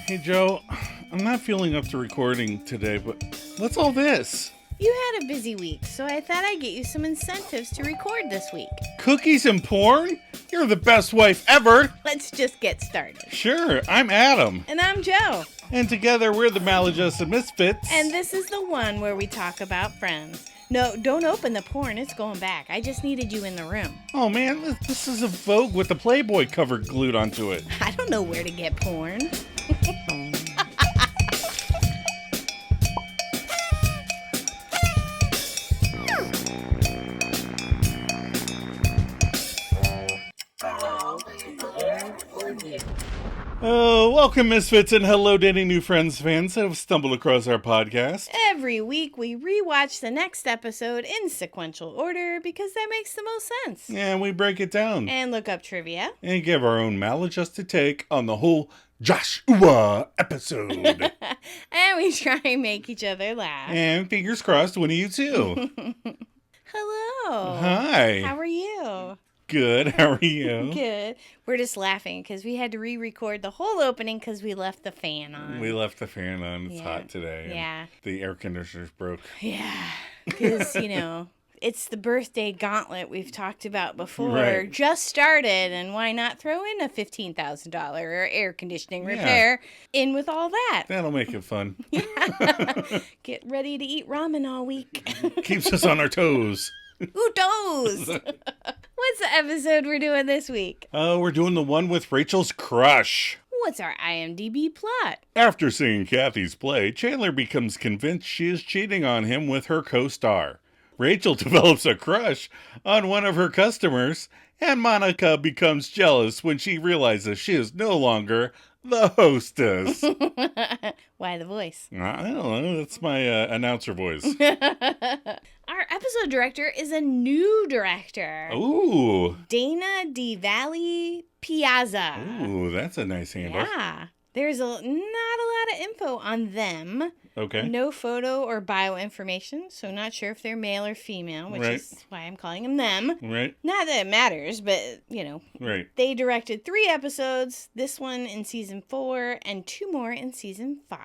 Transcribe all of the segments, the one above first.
Hey, Joe, I'm not feeling up to recording today, but what's all this? You had a busy week, so I thought I'd get you some incentives to record this week. Cookies and porn? You're the best wife ever! Let's just get started. Sure, I'm Adam. And I'm Joe. And together we're the Maladjusted Misfits. And this is the one where we talk about friends. No, don't open the porn, it's going back. I just needed you in the room. Oh man, this is a Vogue with the Playboy cover glued onto it. I don't know where to get porn. Oh, welcome Misfits and hello dating new friends fans that have stumbled across our podcast. Every week we rewatch the next episode in sequential order because that makes the most sense. And we break it down. And look up trivia. And give our own maladjusted take on the whole Joshua episode. And we try and make each other laugh. And fingers crossed, one of you too. Hello. Hi. How are you? Good. How are you? Good. We're just laughing because we had to re-record the whole opening because we left the fan on. We left the fan on. It's Yeah. hot today. Yeah. The air conditioner's broke. Yeah. Because, it's the birthday gauntlet we've talked about before. Right. Just started, and why not throw in a $15,000 air conditioning repair in with all that? That'll make it fun. Get ready to eat ramen all week. Keeps us on our toes. Who knows? What's the episode we're doing this week? We're doing the one with Rachel's crush. What's our IMDb plot? After seeing Kathy's play, Chandler becomes convinced she is cheating on him with her co-star. Rachel develops a crush on one of her customers, and Monica becomes jealous when she realizes she is no longer the hostess. Why the voice? I don't know. That's my announcer voice. Our episode director is a new director. Ooh. Dana DiValle Piazza. Ooh, that's a nice handle. Yeah. There's not a lot of info on them. Okay. No photo or bio information, so not sure if they're male or female, which is why I'm calling them. Right. Not that it matters, but, Right. They directed 3 episodes, this one in season 4 and 2 more in season 5.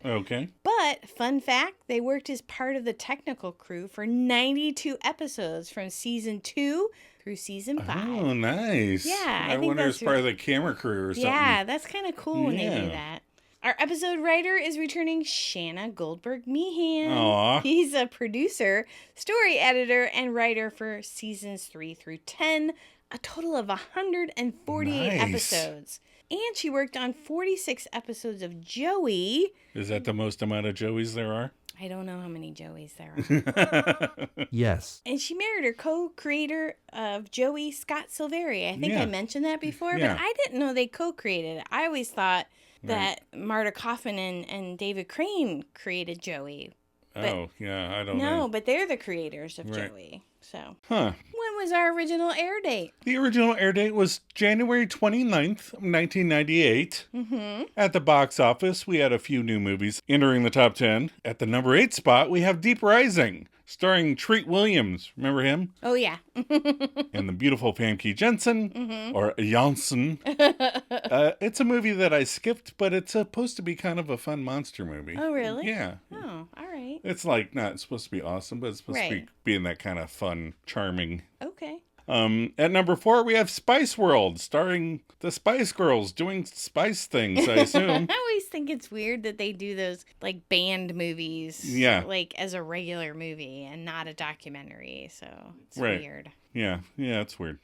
Okay. But, fun fact, they worked as part of the technical crew for 92 episodes from season 2 through season 5. Oh, nice. Yeah, I think wonder if that's it's part of the camera crew or something. Yeah, that's kind of cool when they Yeah. do that. Our episode writer is returning Shanna Goldberg Meehan. Aw. He's a producer, story editor, and writer for seasons 3 through 10, a total of 148 Nice. episodes. And she worked on 46 episodes of Joey. Is that the most amount of Joeys there are? I don't know how many Joeys there are. Yes. And she married her co-creator of Joey, Scott Silveri. I think Yeah. I mentioned that before, Yeah. but I didn't know they co-created it. I always thought that Marta Kaufman and David Crane created Joey. Oh, yeah, I don't know. No, but they're the creators of Right. Joey. So, Huh. when was our original air date? The original air date was January 29th, 1998. Mm-hmm. At the box office, we had a few new movies entering the top 10. At the number 8 spot, we have Deep Rising, starring Treat Williams. Remember him? Oh, yeah. And the beautiful Famke Jensen, or Janssen. It's a movie that I skipped, but it's supposed to be kind of a fun monster movie. Oh, really? Yeah. Oh, all right. It's like not supposed to be awesome, but it's supposed to be Right. being that kind of fun, charming. Okay. At number 4, we have Spice World, starring the Spice Girls doing spice things, I assume. I always think it's weird that they do those, like, band movies. Yeah. Like, as a regular movie and not a documentary. So, it's Right. weird. Yeah, it's weird.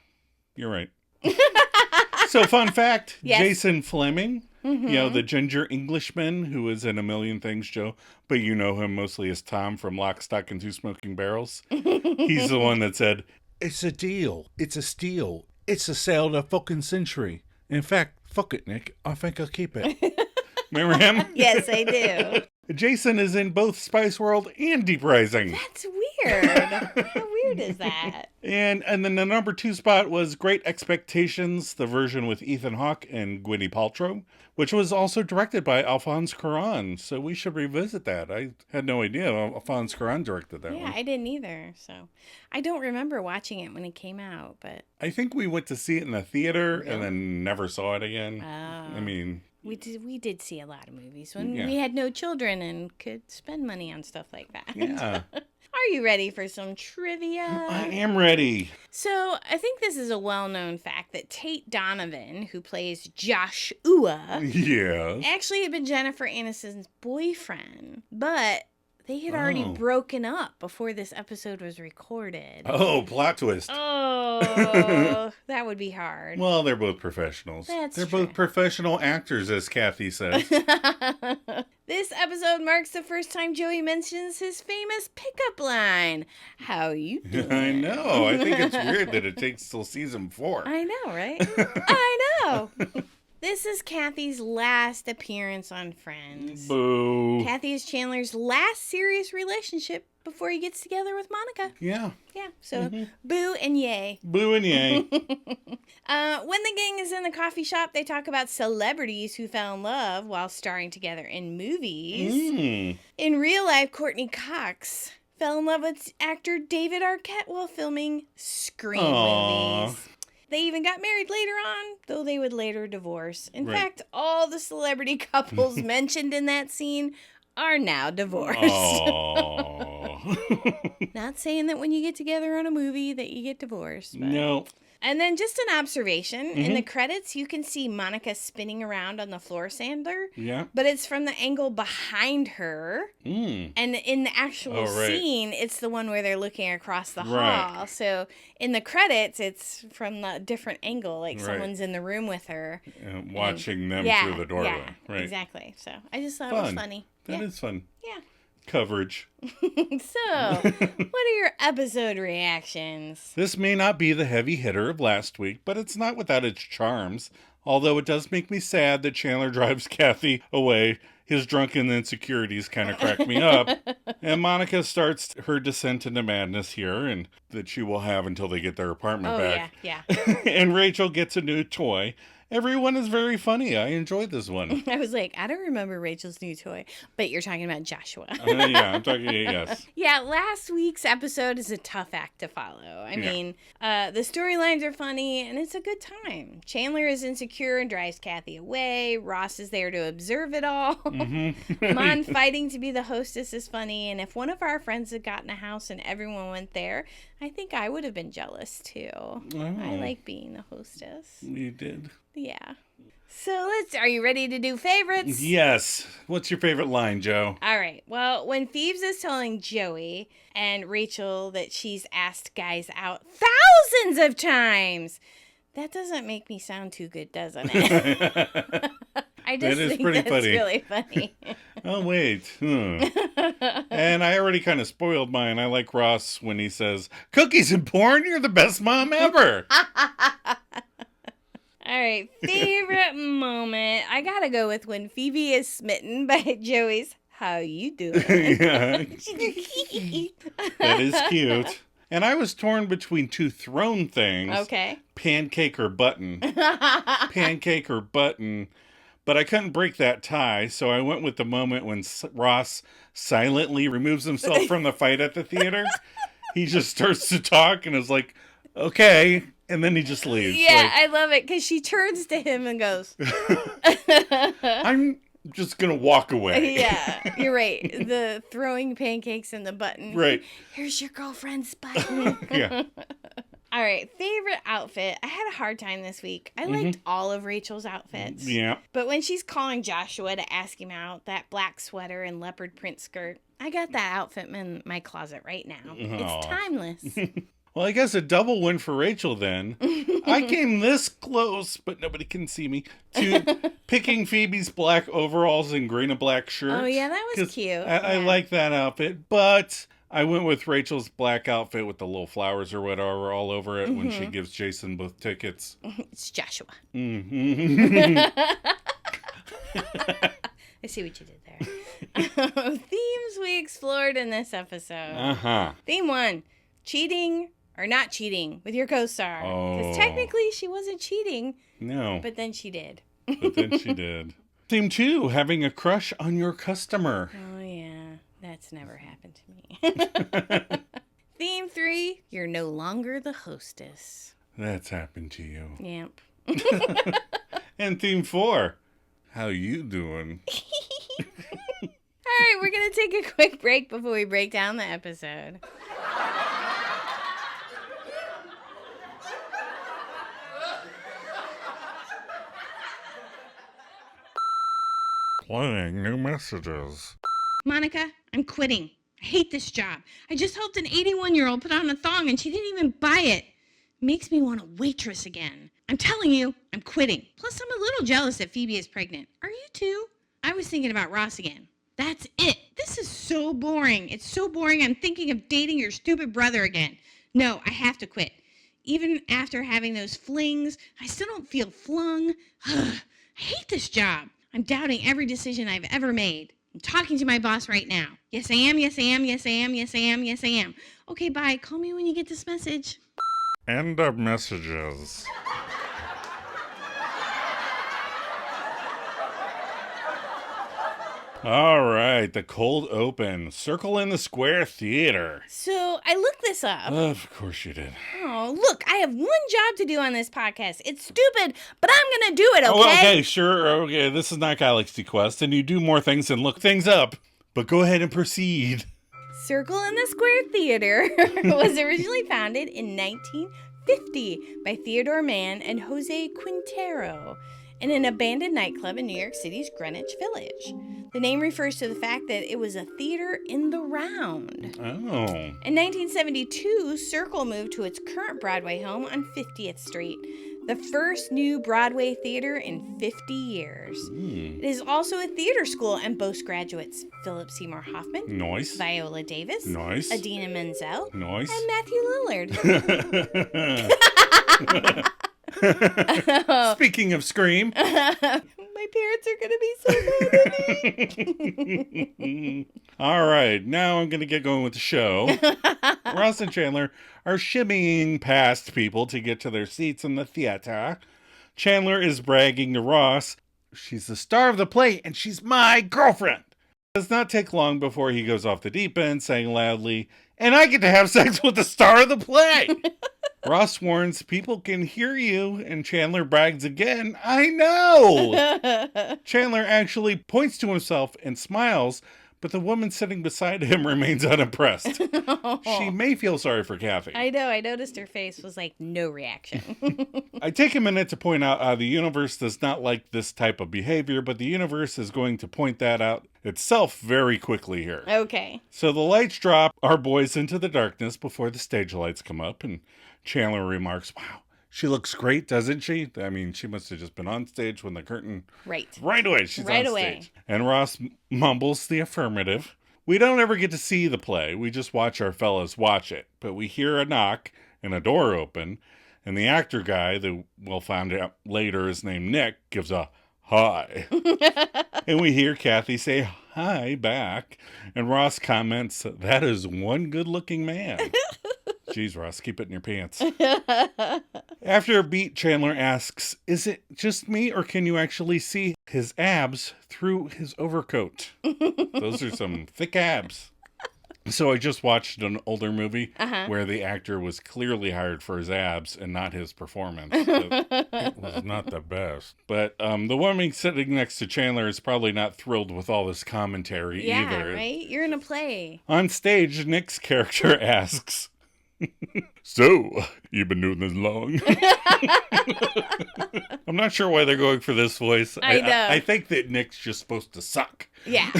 You're right. So, fun fact, Yes. Jason Fleming, the ginger Englishman who is in a million things, Joe, but you know him mostly as Tom from Lock, Stock, and Two Smoking Barrels. He's the one that said, "It's a deal. It's a steal. It's a sale of the fucking century. In fact, fuck it, Nick. I think I'll keep it." Remember him? Yes, I do. Jason is in both Spice World and Deep Rising. That's weird. How weird is that? And then the number 2 spot was Great Expectations, the version with Ethan Hawke and Gwyneth Paltrow, which was also directed by Alphonse Cuarón. So we should revisit that. I had no idea Alphonse Cuarón directed that Yeah, one. I didn't either. So I don't remember watching it when it came out, but I think we went to see it in the theater and then never saw it again. oh. I mean, We did see a lot of movies when Yeah. we had no children and could spend money on stuff like that. Yeah. Are you ready for some trivia? I am ready. So, I think this is a well-known fact that Tate Donovan, who plays Joshua, Yes. actually had been Jennifer Aniston's boyfriend, but they had already Oh. broken up before this episode was recorded. Oh, plot twist. Oh, that would be hard. Well, they're both professionals. That's they're true. both professional actors, as Kathy says. This episode marks the first time Joey mentions his famous pickup line. How you doing? I know. I think it's weird that it takes till season 4. I know, right? I know. This is Kathy's last appearance on Friends. Boo. Kathy is Chandler's last serious relationship before he gets together with Monica. Yeah. Yeah, so boo and yay. Boo and yay. When the gang is in the coffee shop, they talk about celebrities who fell in love while starring together in movies. In real life, Courtney Cox fell in love with actor David Arquette while filming Scream movies. They even got married later on, though they would later divorce. In fact, all the celebrity couples mentioned in that scene are now divorced. Not saying that when you get together on a movie that you get divorced. But... No. And then just an observation. In the credits, you can see Monica spinning around on the floor sander. Yeah. But it's from the angle behind her. And in the actual scene, it's the one where they're looking across the hall. So in the credits, it's from the different angle. Like someone's in the room with her. Watching them through the doorway. Yeah, exactly. So I just thought Fun. it was funny. That is fun. Yeah. Coverage. So, what are your episode reactions? This may not be the heavy hitter of last week, but it's not without its charms. Although it does make me sad that Chandler drives Kathy away. His drunken insecurities kind of crack me up. And Monica starts her descent into madness here, and that she will have until they get their apartment back. Yeah. And Rachel gets a new toy. Everyone is very funny. I enjoyed this one. I was like, I don't remember Rachel's new toy, but you're talking about Joshua. Yeah, I'm talking, yes. Yeah, last week's episode is a tough act to follow. I mean, the storylines are funny, and it's a good time. Chandler is insecure and drives Kathy away. Ross is there to observe it all. Mon fighting to be the hostess is funny, and if one of our friends had gotten a house and everyone went there, I think I would have been jealous, too. I like being the hostess. You did. Yeah. So are you ready to do favorites? Yes. What's your favorite line, Joe? All right. Well, when Phoebes is telling Joey and Rachel that she's asked guys out thousands of times, that doesn't make me sound too good, doesn't it? I just think that's really funny. Oh, wait. And I already kind of spoiled mine. I like Ross when he says, "Cookies and porn, you're the best mom ever." All right, favorite moment. I gotta go with when Phoebe is smitten by Joey's "How you doing?" Yeah. That is cute. And I was torn between two throne things. Okay. Pancake or button. Pancake or button. But I couldn't break that tie, so I went with the moment when Ross silently removes himself from the fight at the theater. He just starts to talk and is like, okay. And then he just leaves. Yeah, I love it because she turns to him and goes, I'm just going to walk away. Yeah, you're right. The throwing pancakes in the button. Right. Here's your girlfriend's button. Yeah. All right, favorite outfit. I had a hard time this week. I liked all of Rachel's outfits. Yeah. But when she's calling Joshua to ask him out, that black sweater and leopard print skirt, I got that outfit in my closet right now. It's timeless. Well, I guess a double win for Rachel then. I came this close, but nobody can see me, to picking Phoebe's black overalls and green and black shirt. Oh, yeah, that was cute. I like that outfit, but I went with Rachel's black outfit with the little flowers or whatever all over it when she gives Jason both tickets. It's Joshua. Mm-hmm. I see what you did there. Themes we explored in this episode. Theme 1, cheating or not cheating with your co-star. Because technically she wasn't cheating. No. But then she did. But then she did. Theme 2, having a crush on your customer. Oh, yeah. That's never happened to me. Theme 3, you're no longer the hostess. That's happened to you. Yep. And theme 4, How you doing? All right, we're going to take a quick break before we break down the episode. Playing new messages. Monica, I'm quitting. I hate this job. I just helped an 81-year-old put on a thong and she didn't even buy it. Makes me want to waitress again. I'm telling you, I'm quitting. Plus, I'm a little jealous that Phoebe is pregnant. Are you too? I was thinking about Ross again. That's it. This is so boring. It's so boring. I'm thinking of dating your stupid brother again. No, I have to quit. Even after having those flings, I still don't feel flung. I hate this job. I'm doubting every decision I've ever made. I'm talking to my boss right now. Yes, I am. Yes, I am. Yes, I am. Yes, I am. Yes, I am. Okay, bye. Call me when you get this message. End of messages. All right, the cold open. Circle in the Square Theater. So I looked this up. Of course you did. Oh, look, I have one job to do on this podcast. It's stupid, but I'm going to do it, okay? Oh, okay, sure. Okay, this is not Galaxy Quest, and you do more things than look things up. But go ahead and proceed. Circle in the Square Theater was originally founded in 1950 by Theodore Mann and Jose Quintero in an abandoned nightclub in New York City's Greenwich Village. The name refers to the fact that it was a theater in the round. Oh. In 1972, Circle moved to its current Broadway home on 50th Street, the first new Broadway theater in 50 years. It is also a theater school and boasts graduates Philip Seymour Hoffman, Nice. Viola Davis, Nice. Adina Menzel, Nice. and Matthew Lillard. Speaking of Scream. My parents are going to be so mad at me. All right, now I'm going to get going with the show. Ross and Chandler are shimmying past people to get to their seats in the theater. Chandler is bragging to Ross, she's the star of the play and she's my girlfriend. It does not take long before he goes off the deep end, saying loudly, and I get to have sex with the star of the play. Ross warns people can hear you, and Chandler brags again, I know! Chandler actually points to himself and smiles, but the woman sitting beside him remains unimpressed. She may feel sorry for Kathy. I know, I noticed her face was like no reaction. I take a minute to point out how the universe does not like this type of behavior, but the universe is going to point that out itself very quickly here. Okay. So the lights drop our boys into the darkness before the stage lights come up, and Chandler remarks, wow, she looks great, doesn't she? I mean, she must have just been on stage when the curtain... Right away, she's right on away. stage. And Ross mumbles the affirmative. We don't ever get to see the play. We just watch our fellas watch it. But we hear a knock and a door open, and the actor guy, that we'll find out later is named Nick, gives a hi. And we hear Kathy say hi back, and Ross comments, that is one good-looking man. Jeez, Ross, keep it in your pants. After a beat, Chandler asks, is it just me, or can you actually see his abs through his overcoat? Those are some thick abs. So I just watched an older movie where the actor was clearly hired for his abs and not his performance. It was not the best. But the woman sitting next to Chandler is probably not thrilled with all this commentary either. Yeah, right? You're in a play. On stage, Nick's character asks, so, you've been doing this long? I'm not sure why they're going for this voice. I know. I think that Nick's just supposed to suck. Yeah.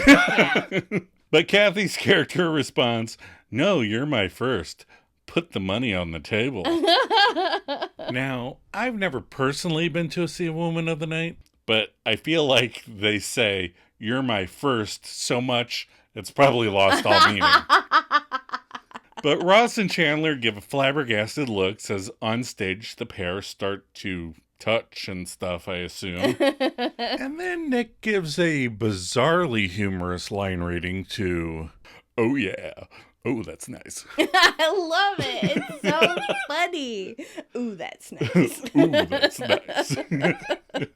But Kathy's character responds, no, you're my first. Put the money on the table. Now, I've never personally been to see a Woman of the Night, but I feel like they say, you're my first so much, it's probably lost all meaning. But Ross and Chandler give flabbergasted looks as on stage the pair start to touch and stuff, I assume. And then Nick gives a bizarrely humorous line reading to, oh yeah, oh that's nice. I love it. It's so funny. Ooh, that's nice. Ooh, that's nice.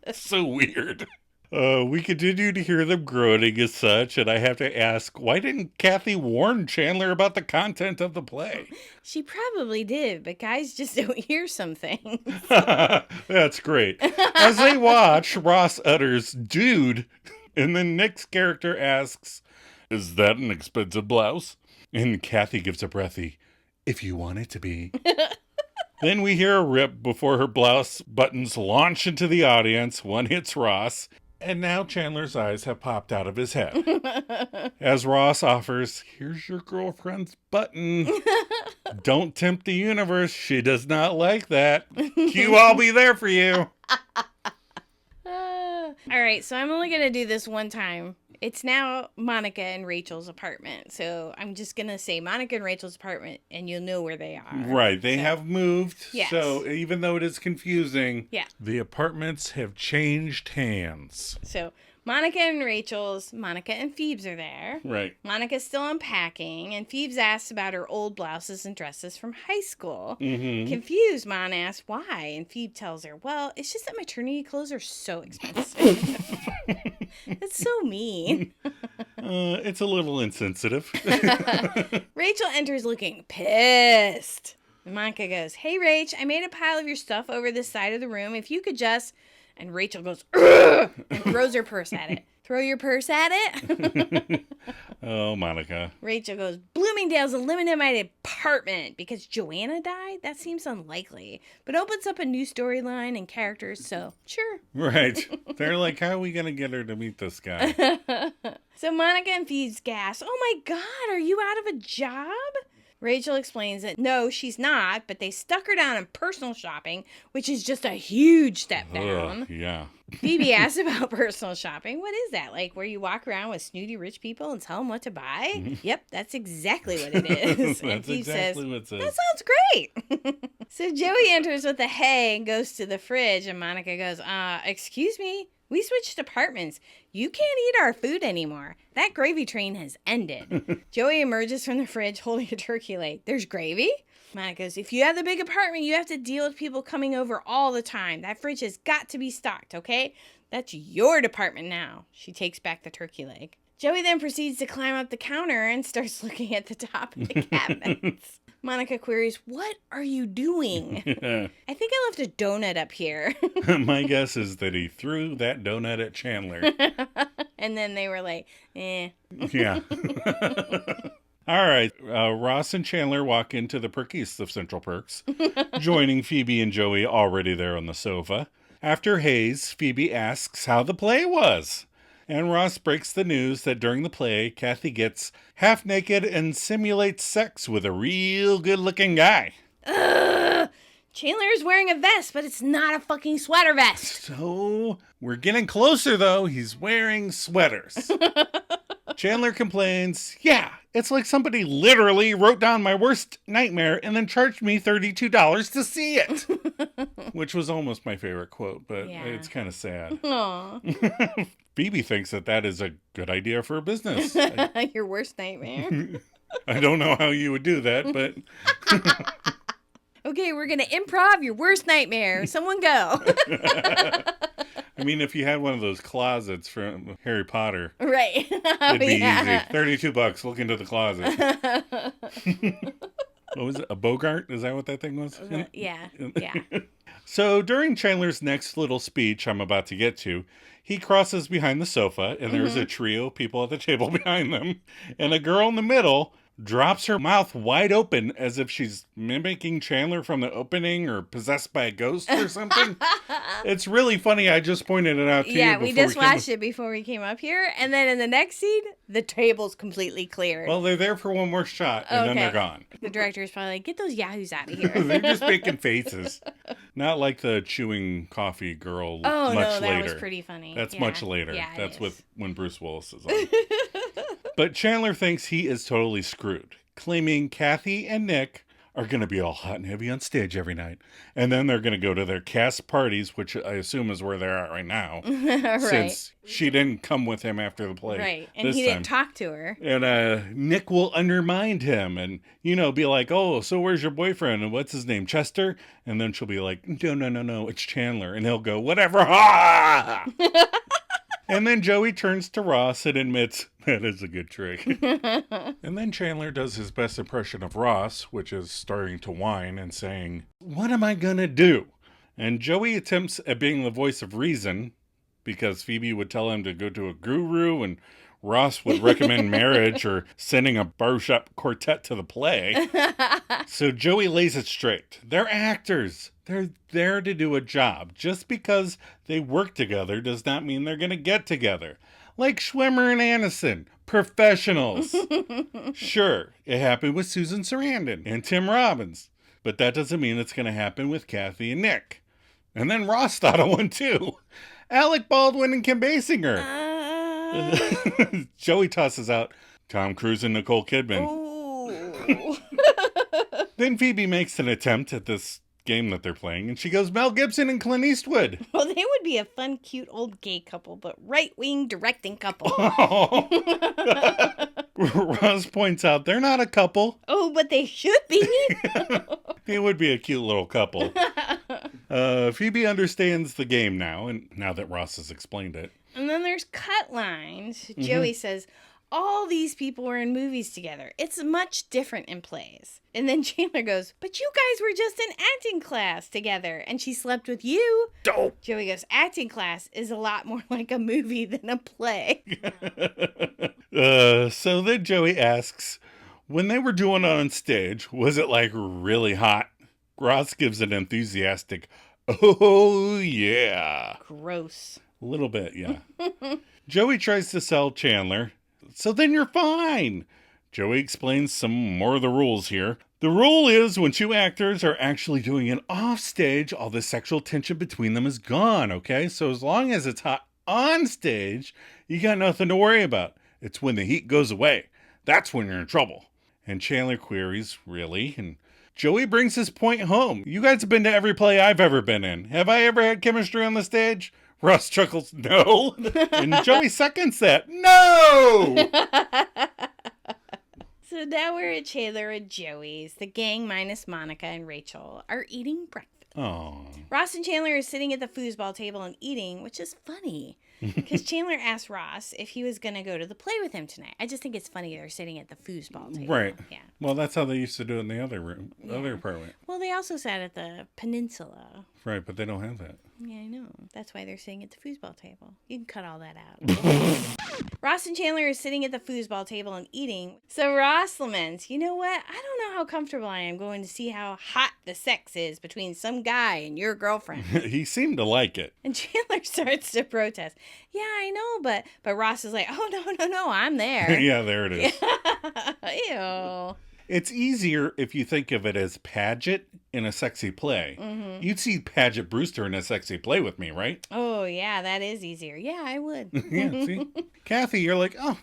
It's so weird. We continue to hear them groaning as such, and I have to ask, why didn't Kathy warn Chandler about the content of the play? She probably did, but guys just don't hear some things. That's great. As they watch, Ross utters, "Dude," and then Nick's character asks, "Is that an expensive blouse?" And Kathy gives a breathy, "If you want it to be." Then we hear a rip before her blouse buttons launch into the audience. One hits Ross. And now Chandler's eyes have popped out of his head. As Ross offers, "Here's your girlfriend's button. Don't tempt the universe. She does not like that. Q, I'll be there for you." All right, so I'm only going to do this one time. It's now Monica and Rachel's apartment. So I'm just going to say Monica and Rachel's apartment, and you'll know where they are. Right. They have moved. Yes. So even though it is confusing, yeah, the apartments have changed hands. So Monica and Rachel's, Monica and Phoebe's are there. Right. Monica's still unpacking, and Phoebe's asks about her old blouses and dresses from high school. Mm-hmm. Confused, Mon asks why, and Phoebe tells her, "Well, it's just that maternity clothes are so expensive." That's so mean. It's a little insensitive. Rachel enters looking pissed. And Monica goes, "Hey, Rach, I made a pile of your stuff over this side of the room. If you could just..." And Rachel goes, "Ugh!" and throws her purse at it. "Throw your purse at it?" Oh, Monica. Rachel goes, "Bloomingdale's eliminated my apartment because Joanna died? That seems unlikely. But opens up a new storyline and characters, so sure." Right. They're like, how are we going to get her to meet this guy? So Monica and Phoebe's gas. "Oh my God, are you out of a job?" Rachel explains that no, she's not, but they stuck her down in personal shopping, which is just a huge step down. Yeah. Phoebe asks about personal shopping. "What is that? Like where you walk around with snooty rich people and tell them what to buy?" "Yep, that's exactly what it is." And That's Phoebe exactly says, what it says. "That sounds great." So Joey enters with the hay and goes to the fridge, and Monica goes, "Excuse me? We switched apartments. You can't eat our food anymore. That gravy train has ended." Joey emerges from the fridge holding a turkey leg. "There's gravy?" Monica goes, "If you have the big apartment, you have to deal with people coming over all the time. That fridge has got to be stocked, okay? That's your department now." She takes back the turkey leg. Joey then proceeds to climb up the counter and starts looking at the top of the cabinets. Monica queries, "What are you doing?" "I think I left a donut up here." My guess is that he threw that donut at Chandler. And then they were like, eh. Yeah. All right. Ross and Chandler walk into the perkiest of Central Perks, joining Phoebe and Joey already there on the sofa. After Hayes, Phoebe asks how the play was. And Ross breaks the news that during the play, Kathy gets half naked and simulates sex with a real good-looking guy. Ugh! Chandler is wearing a vest, but it's not a fucking sweater vest. So, we're getting closer, though. He's wearing sweaters. Chandler complains, "Yeah, it's like somebody literally wrote down my worst nightmare and then charged me $32 to see it." Which was almost my favorite quote, but it's kind of sad. Aw. Phoebe thinks that is a good idea for a business. Your worst nightmare. I don't know how you would do that, but... Okay, we're going to improv your worst nightmare. Someone go. I mean, if you had one of those closets from Harry Potter, right. it'd be easy. $32, look into the closet. What was it? A Bogart? Is that what that thing was? Yeah. So during Chandler's next little speech I'm about to get to, he crosses behind the sofa, and there's a trio of people at the table behind them, and a girl in the middle drops her mouth wide open as if she's mimicking Chandler from the opening or possessed by a ghost or something. It's really funny. I just pointed it out to you. Yeah, we just watched it before we came up here. And then in the next scene, the table's completely cleared. Well, they're there for one more shot, and then they're gone. The director's probably like, "Get those yahoos out of here." They're just making faces. Not like the chewing coffee girl much later. That was pretty funny. That's much later. Yeah, That's when Bruce Willis is on. But Chandler thinks he is totally screwed, claiming Kathy and Nick are going to be all hot and heavy on stage every night. And then they're going to go to their cast parties, which I assume is where they're at right now. Right. Since she didn't come with him after the play. Right. And he didn't talk to her. And Nick will undermine him and, be like, "Oh, so where's your boyfriend? And what's his name? Chester?" And then she'll be like, No, it's Chandler. And he'll go, "Whatever." Ha! And then Joey turns to Ross and admits, that is a good trick. And then Chandler does his best impression of Ross, which is starting to whine and saying, what am I gonna do? And Joey attempts at being the voice of reason, because Phoebe would tell him to go to a guru and Ross would recommend marriage or sending a barbershop quartet to the play. So Joey lays it straight. They're actors. They're there to do a job. Just because they work together does not mean they're going to get together. Like Schwimmer and Aniston. Professionals. Sure, it happened with Susan Sarandon and Tim Robbins. But that doesn't mean it's going to happen with Kathy and Nick. And then Ross thought of one too. Alec Baldwin and Kim Basinger. Joey tosses out Tom Cruise and Nicole Kidman. Then Phoebe makes an attempt at this game that they're playing, and she goes Mel Gibson and Clint Eastwood. Well, they would be a fun, cute old gay couple, but right-wing directing couple. Ross points out they're not a couple. Oh, but they should be. It would be a cute little couple. Phoebe understands the game now, and now that Ross has explained it. And then there's cut lines. Joey says, all these people were in movies together. It's much different in plays. And then Chandler goes, but you guys were just in acting class together, and she slept with you. Dope. Joey goes, acting class is a lot more like a movie than a play. So then Joey asks, when they were doing it on stage, was it like really hot? Ross gives an enthusiastic, oh yeah. Gross. A little bit, yeah. Joey tries to sell Chandler. So then you're fine. Joey explains some more of the rules here. The rule is when two actors are actually doing it off stage, all the sexual tension between them is gone, okay? So as long as it's hot on stage, you got nothing to worry about. It's when the heat goes away. That's when you're in trouble. And Chandler queries, really? And Joey brings his point home. You guys have been to every play I've ever been in. Have I ever had chemistry on the stage? Ross chuckles, no. And Joey seconds that, no! So now we're at Chandler and Joey's. The gang minus Monica and Rachel are eating breakfast. Oh. Ross and Chandler are sitting at the foosball table and eating, which is funny. Because Chandler asked Ross if he was going to go to the play with him tonight. I just think it's funny they're sitting at the foosball table. Right. Yeah. Well, that's how they used to do it in the other room, Yeah. other apartment. Well, they also sat at the peninsula. Right, but they don't have that. Yeah, I know. That's why they're sitting at the foosball table. You can cut all that out. Ross and Chandler are sitting at the foosball table and eating. So Ross laments, you know what? I don't know how comfortable I am going to see how hot the sex is between some guy and your girlfriend. He seemed to like it. And Chandler starts to protest. Yeah, I know, but Ross is like, oh, no, I'm there. Yeah, there it is. Ew. It's easier if you think of it as Paget in a sexy play. Mm-hmm. You'd see Paget Brewster in a sexy play with me, right? Oh, yeah, that is easier. Yeah, I would. Yeah, see? Kathy, you're like, oh,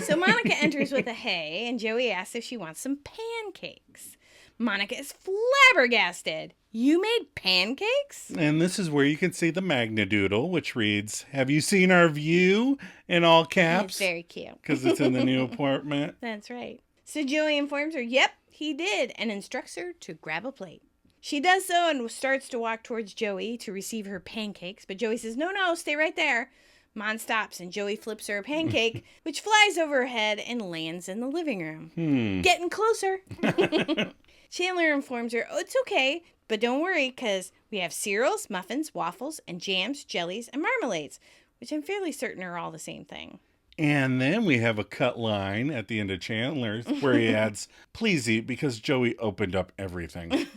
So Monica enters with a hey, and Joey asks if she wants some pancakes. Monica is flabbergasted. You made pancakes? And this is where you can see the Magnadoodle, which reads, have you seen our view? In all caps. It's very cute. Because it's in the new apartment. That's right. So Joey informs her, yep, he did, and instructs her to grab a plate. She does so and starts to walk towards Joey to receive her pancakes, but Joey says, no, stay right there. Mon stops, and Joey flips her a pancake, which flies over her head and lands in the living room. Getting closer. Chandler informs her, oh, it's okay, but don't worry, because we have cereals, muffins, waffles, and jams, jellies, and marmalades, which I'm fairly certain are all the same thing. And then we have a cut line at the end of Chandler's where he adds, please eat because Joey opened up everything. And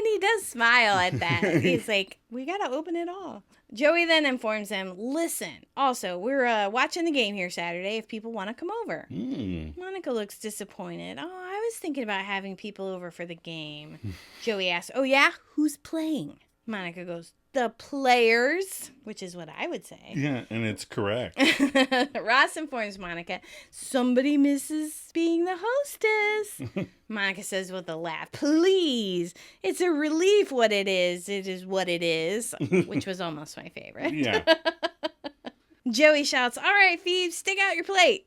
he does smile at that. He's like, we got to open it all. Joey then informs them, listen, also, we're watching the game here Saturday if people want to come over. Monica looks disappointed. Oh, I was thinking about having people over for the game. Joey asks, oh, yeah? Who's playing? Monica goes, the players, which is what I would say. Yeah, and it's correct. Ross informs Monica, somebody misses being the hostess. Monica says with a laugh, please, it's a relief what it is. It is what it is, which was almost my favorite. Yeah. Joey shouts, all right, Phoebe, stick out your plate.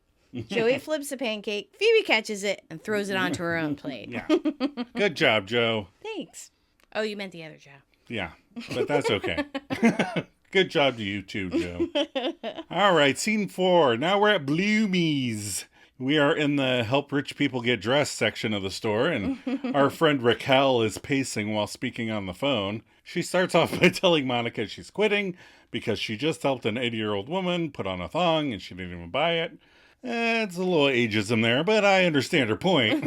Joey flips a pancake. Phoebe catches it and throws it onto her own plate. Yeah. Good job, Joe. Thanks. Oh, you meant the other Joe. Yeah, but that's okay. Good job to you too, Joe. All right, scene 4. Now we're at Bloomies. We are in the help rich people get dressed section of the store, and our friend Raquel is pacing while speaking on the phone. She starts off by telling Monica she's quitting because she just helped an 80-year-old woman put on a thong and she didn't even buy it. It's a little ageism there, but I understand her point.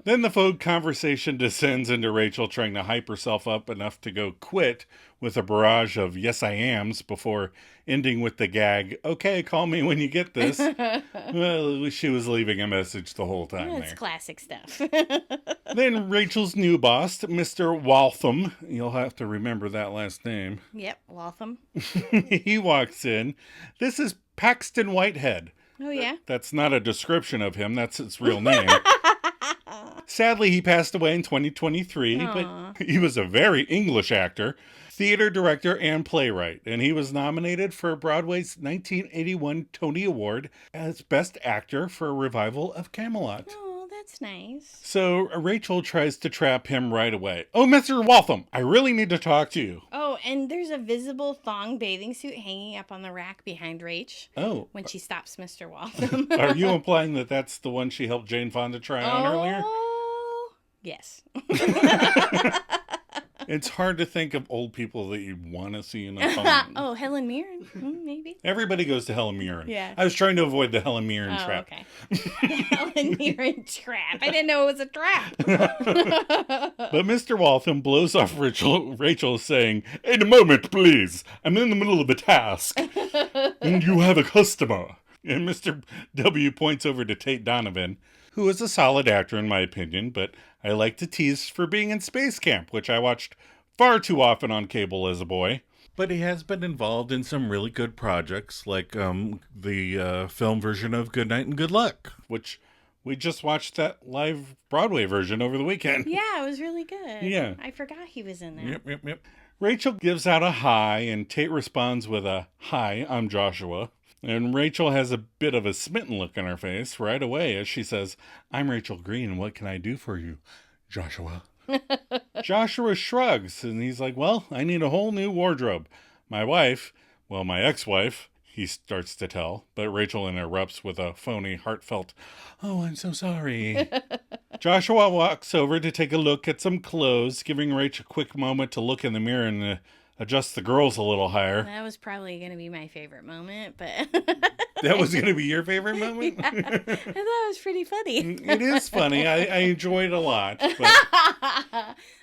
Then the phone conversation descends into Rachel trying to hype herself up enough to go quit with a barrage of yes I ams before ending with the gag, okay, call me when you get this. Well, she was leaving a message the whole time. That's classic stuff. Then Rachel's new boss, Mr. Waltham, you'll have to remember that last name. Yep, Waltham. He walks in. This is Paxton Whitehead. Oh, yeah? That's not a description of him. That's his real name. Sadly, he passed away in 2023, Aww. but he was a very English actor, theater director, and playwright. And he was nominated for Broadway's 1981 Tony Award as Best Actor for a revival of Camelot. Oh, that's nice. So Rachel tries to trap him right away. Oh, Mr. Waltham, I really need to talk to you. Oh, and there's a visible thong bathing suit hanging up on the rack behind Rach. Oh. When she stops Mr. Waltham. Are you implying that that's the one she helped Jane Fonda try on earlier? Yes. It's hard to think of old people that you want to see in a thong. Oh, Helen Mirren? Maybe. Everybody goes to Helen Mirren. Yeah. I was trying to avoid the Helen Mirren trap. Okay. Helen Mirren trap. I didn't know it was a trap. But Mr. Waltham blows off Rachel saying, "In a moment, please. I'm in the middle of a task. And you have a customer." And Mr. W points over to Tate Donovan, who is a solid actor in my opinion, but I like to tease for being in Space Camp, which I watched far too often on cable as a boy. But he has been involved in some really good projects, like the film version of Good Night and Good Luck, which we just watched that live Broadway version over the weekend. Yeah, it was really good. Yeah. I forgot he was in there. Yep. Rachel gives out a hi, and Tate responds with a, "Hi, I'm Joshua." And Rachel has a bit of a smitten look on her face right away as she says, "I'm Rachel Green. What can I do for you, Joshua?" Joshua shrugs, and he's like, "Well, I need a whole new wardrobe. My wife, well, my ex-wife," he starts to tell, but Rachel interrupts with a phony, heartfelt, "Oh, I'm so sorry." Joshua walks over to take a look at some clothes, giving Rach a quick moment to look in the mirror and adjust the girls a little higher. That was probably going to be my favorite moment, but... That was going to be your favorite moment? Yeah, I thought it was pretty funny. It is funny. I enjoyed it a lot. But...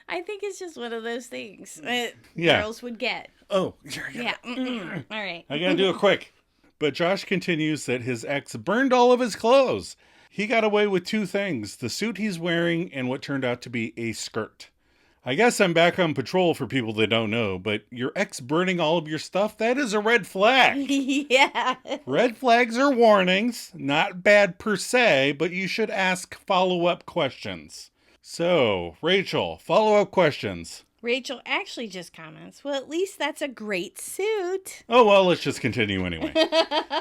I think it's just one of those things Yeah. girls would get. Oh. Yeah. All right. I got to do it quick. But Josh continues that his ex burned all of his clothes. He got away with two things, the suit he's wearing and what turned out to be a skirt. I guess I'm back on patrol for people that don't know, but your ex burning all of your stuff, that is a red flag. Yeah. Red flags are warnings, not bad per se, but you should ask follow-up questions. So, Rachel, follow-up questions. Rachel actually just comments, well, at least that's a great suit. Oh, well, let's just continue anyway.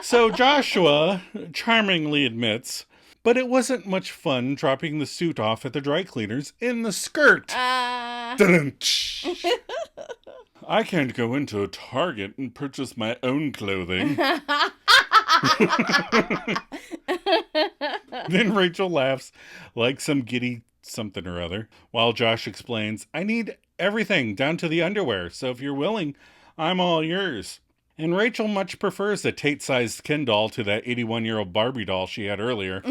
So Joshua charmingly admits, but it wasn't much fun dropping the suit off at the dry cleaners in the skirt. I can't go into a Target and purchase my own clothing. Then Rachel laughs like some giddy something or other, while Josh explains, I need everything down to the underwear, so if you're willing, I'm all yours. And Rachel much prefers a Tate-sized Ken doll to that 81-year-old Barbie doll she had earlier.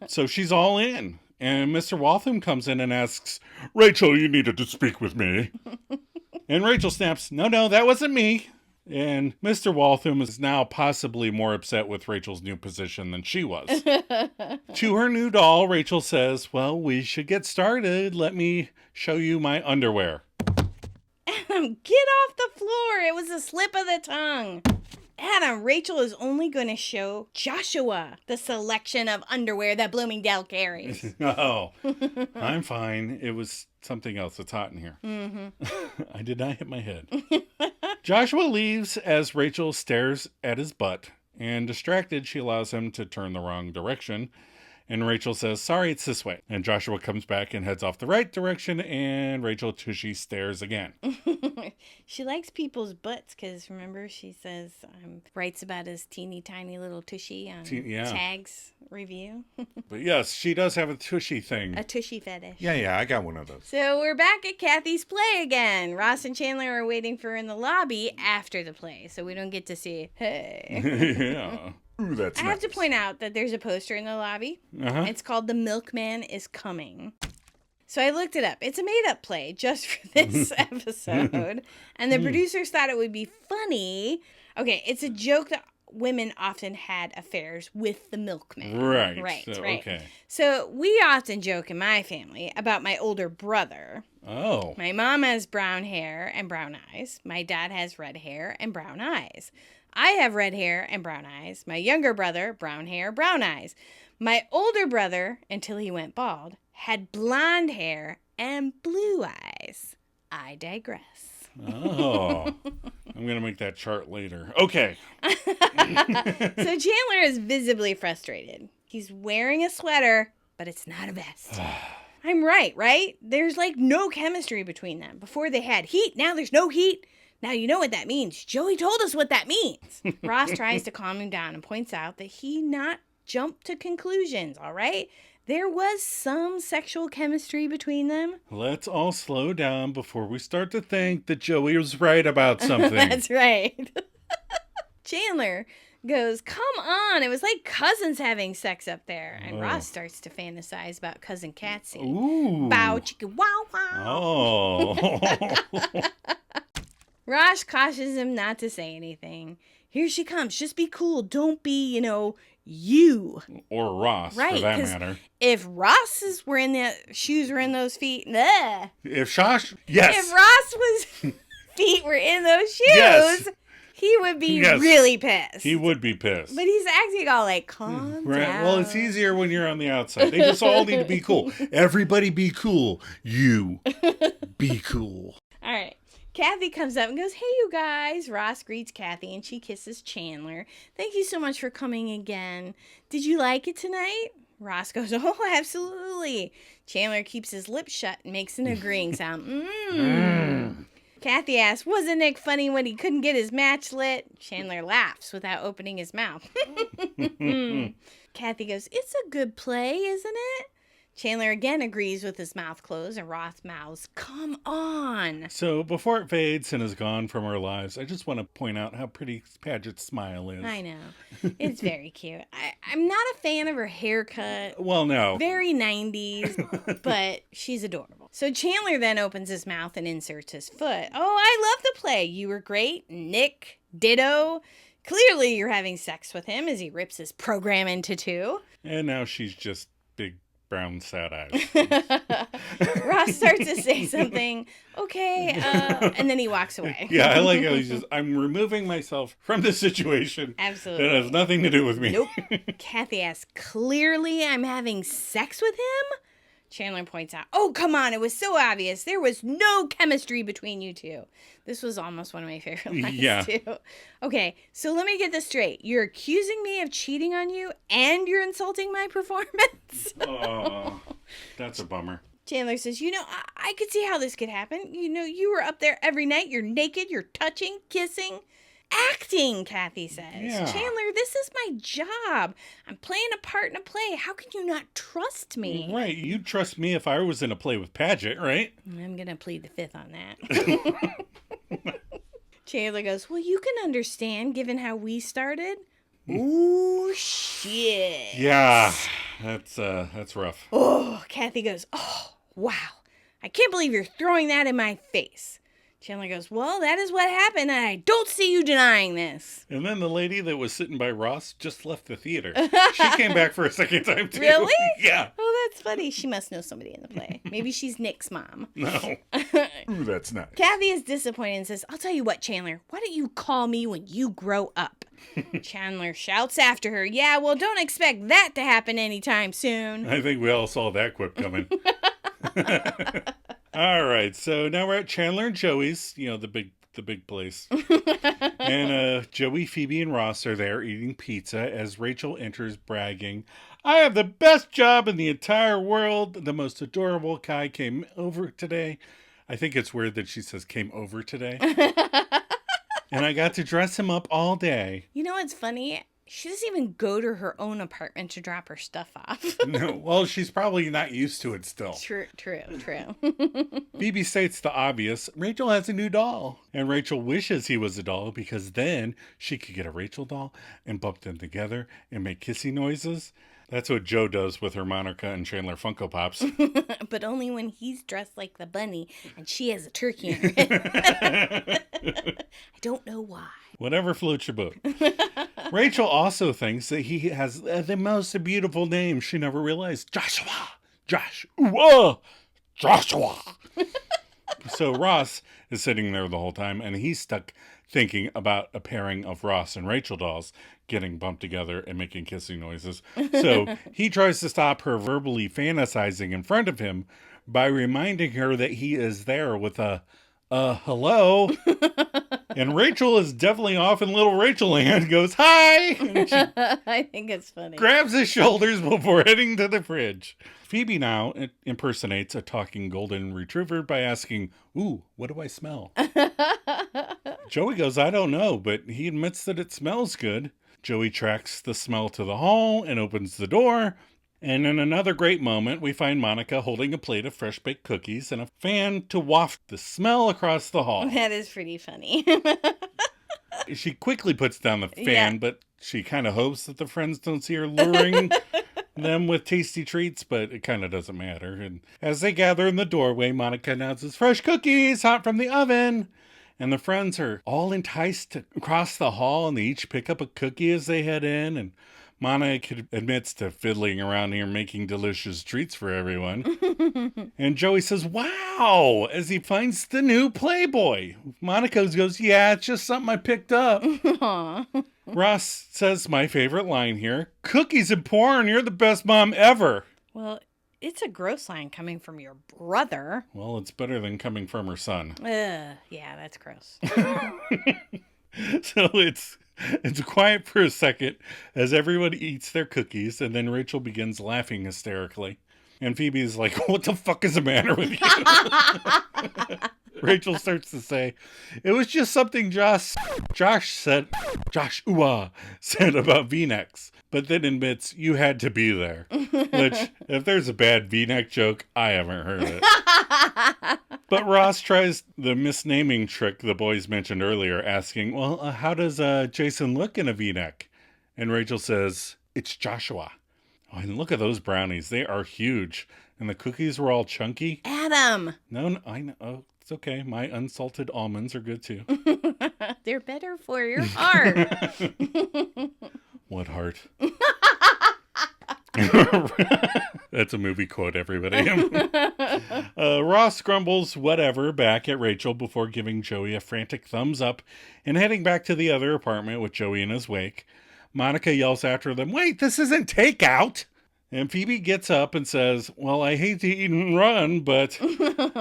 So she's all in. And Mr. Waltham comes in and asks, Rachel, you needed to speak with me. And Rachel snaps, no, that wasn't me. And Mr. Waltham is now possibly more upset with Rachel's new position than she was. To her new doll, Rachel says, well, we should get started. Let me show you my underwear. Adam, get off the floor. It was a slip of the tongue. Adam, Rachel is only going to show Joshua the selection of underwear that Bloomingdale carries. Oh, I'm fine. It was something else. It's hot in here. Mm-hmm. I did not hit my head. Joshua leaves as Rachel stares at his butt, and distracted, she allows him to turn the wrong direction And Rachel says, sorry, it's this way. And Joshua comes back and heads off the right direction, and Rachel Tushy stares again. She likes people's butts because, remember, she says, writes about his teeny tiny little tushy on Tag's review. But yes, she does have a tushy thing. A tushy fetish. Yeah, I got one of those. So we're back at Kathy's play again. Ross and Chandler are waiting for her in the lobby after the play, so we don't get to see, hey. Yeah. Ooh, that's I have to point out that there's a poster in the lobby. It's called The Milkman is Coming. So I looked it up. It's a made-up play just for this episode. And the producers thought it would be funny. Okay, it's a joke that women often had affairs with the milkman. Right. Okay. So we often joke in my family about my older brother. Oh. My mom has brown hair and brown eyes. My dad has red hair and brown eyes. I have red hair and brown eyes. My younger brother, brown hair, brown eyes. My older brother, until he went bald, had blonde hair and blue eyes. I digress. Oh. I'm going to make that chart later. Okay. So Chandler is visibly frustrated. He's wearing a sweater, but it's not a vest. I'm right? There's like no chemistry between them. Before they had heat, now there's no heat. Now you know what that means. Joey told us what that means. Ross tries to calm him down and points out that he not jumped to conclusions, all right? There was some sexual chemistry between them. Let's all slow down before we start to think that Joey was right about something. That's right. Chandler goes, come on, it was like cousins having sex up there. And Ross starts to fantasize about cousin Catsy. Ooh. Bow, chicka, wow, wow. Oh. Ross cautions him not to say anything. Here she comes. Just be cool. Don't be, you. Or Ross, right, for that matter. If Ross's were in the shoes were in those feet, ugh. If Shosh, yes. If Ross feet were in those shoes, yes. he would be really pissed. He would be pissed. But he's acting all like, calm down. Well, it's easier when you're on the outside. They just all need to be cool. Everybody be cool. You be cool. All right. Kathy comes up and goes, hey, you guys. Ross greets Kathy and she kisses Chandler. Thank you so much for coming again. Did you like it tonight? Ross goes, oh, absolutely. Chandler keeps his lips shut and makes an agreeing sound. Kathy asks, wasn't Nick funny when he couldn't get his match lit? Chandler laughs without opening his mouth. Kathy goes, it's a good play, isn't it? Chandler again agrees with his mouth closed, and Ross mouths, come on. So before it fades and is gone from our lives, I just want to point out how pretty Paget's smile is. I know. It's very cute. I'm not a fan of her haircut. Well, no. Very 90s, but she's adorable. So Chandler then opens his mouth and inserts his foot. Oh, I love the play. You were great. Nick, ditto. Clearly you're having sex with him as he rips his program into two. And now she's just big brown sad eyes. Ross starts to say something, okay, and then he walks away. Yeah, I like how he's just, I'm removing myself from the situation. Absolutely. That has nothing to do with me. Nope. Kathy asks, clearly I'm having sex with him? Chandler points out, oh, come on, it was so obvious. There was no chemistry between you two. This was almost one of my favorite lines, too. Okay, so let me get this straight. You're accusing me of cheating on you, and you're insulting my performance? Oh, that's a bummer. Chandler says, I could see how this could happen. You were up there every night. You're naked. You're touching, kissing. Acting, Kathy says. Yeah. Chandler, this is my job. I'm playing a part in a play. How can you not trust me? Right. You'd trust me if I was in a play with Paget, right? I'm going to plead the fifth on that. Chandler goes, well, you can understand given how we started. Ooh, shit. Yeah, that's rough. Oh, Kathy goes, oh, wow. I can't believe you're throwing that in my face. Chandler goes, well, that is what happened, and I don't see you denying this. And then the lady that was sitting by Ross just left the theater. She came back for a second time, too. Really? Yeah. Oh, that's funny. She must know somebody in the play. Maybe she's Nick's mom. No. Ooh, that's nice. Kathy is disappointed and says, I'll tell you what, Chandler. Why don't you call me when you grow up? Chandler shouts after her, yeah, well, don't expect that to happen anytime soon. I think we all saw that quip coming. All right, so now we're at Chandler and Joey's, the big the big place. And Joey, Phoebe, and Ross are there eating pizza as Rachel enters bragging, I have the best job in the entire world. The most adorable guy came over today. I think it's weird that she says came over today. And I got to dress him up all day. You know what's funny? She doesn't even go to her own apartment to drop her stuff off. No, well, she's probably not used to it still. True. Phoebe states the obvious, Rachel has a new doll. And Rachel wishes he was a doll because then she could get a Rachel doll and bump them together and make kissy noises. That's what Joe does with her Monica and Chandler Funko Pops. But only when he's dressed like the bunny and she has a turkey in her head. I don't know why. Whatever floats your boat. Rachel also thinks that he has the most beautiful name. She never realized. Joshua. Joshua. So Ross is sitting there the whole time, and he's stuck thinking about a pairing of Ross and Rachel dolls getting bumped together and making kissing noises. So he tries to stop her verbally fantasizing in front of him by reminding her that he is there with a hello. And Rachel is definitely off in little Rachel land, goes, hi! And she I think it's funny. grabs his shoulders before heading to the fridge. Phoebe now impersonates a talking golden retriever by asking, ooh, what do I smell? Joey goes, I don't know, but he admits that it smells good. Joey tracks the smell to the hall and opens the door. And in another great moment, we find Monica holding a plate of fresh-baked cookies and a fan to waft the smell across the hall. That is pretty funny. She quickly puts down the fan, but she kind of hopes that the friends don't see her luring them with tasty treats, but it kind of doesn't matter. And as they gather in the doorway, Monica announces, fresh cookies, hot from the oven. And the friends are all enticed to cross the hall, and they each pick up a cookie as they head in. And Monica admits to fiddling around here making delicious treats for everyone. And Joey says, wow, as he finds the new Playboy. Monica goes, yeah, it's just something I picked up. Ross says my favorite line here, cookies and porn, you're the best mom ever. Well, it's a gross line coming from your brother. Well, it's better than coming from her son. Yeah, that's gross. So it's quiet for a second as everyone eats their cookies, and then Rachel begins laughing hysterically. And Phoebe's like, what the fuck is the matter with you? Rachel starts to say, it was just something Joshua said about V-necks, but then admits you had to be there. Which, if there's a bad V-neck joke, I haven't heard it. But Ross tries the misnaming trick the boys mentioned earlier, asking, well, how does Jason look in a V-neck? And Rachel says, it's Joshua. Oh, and look at those brownies. They are huge. And the cookies were all chunky. Adam! No, I know. Oh, it's okay. My unsalted almonds are good too. They're better for your heart. What heart? That's a movie quote, everybody. Ross grumbles whatever back at Rachel before giving Joey a frantic thumbs up and heading back to the other apartment with Joey in his wake. Monica yells after them, wait, this isn't takeout! And Phoebe gets up and says, well, I hate to eat and run, but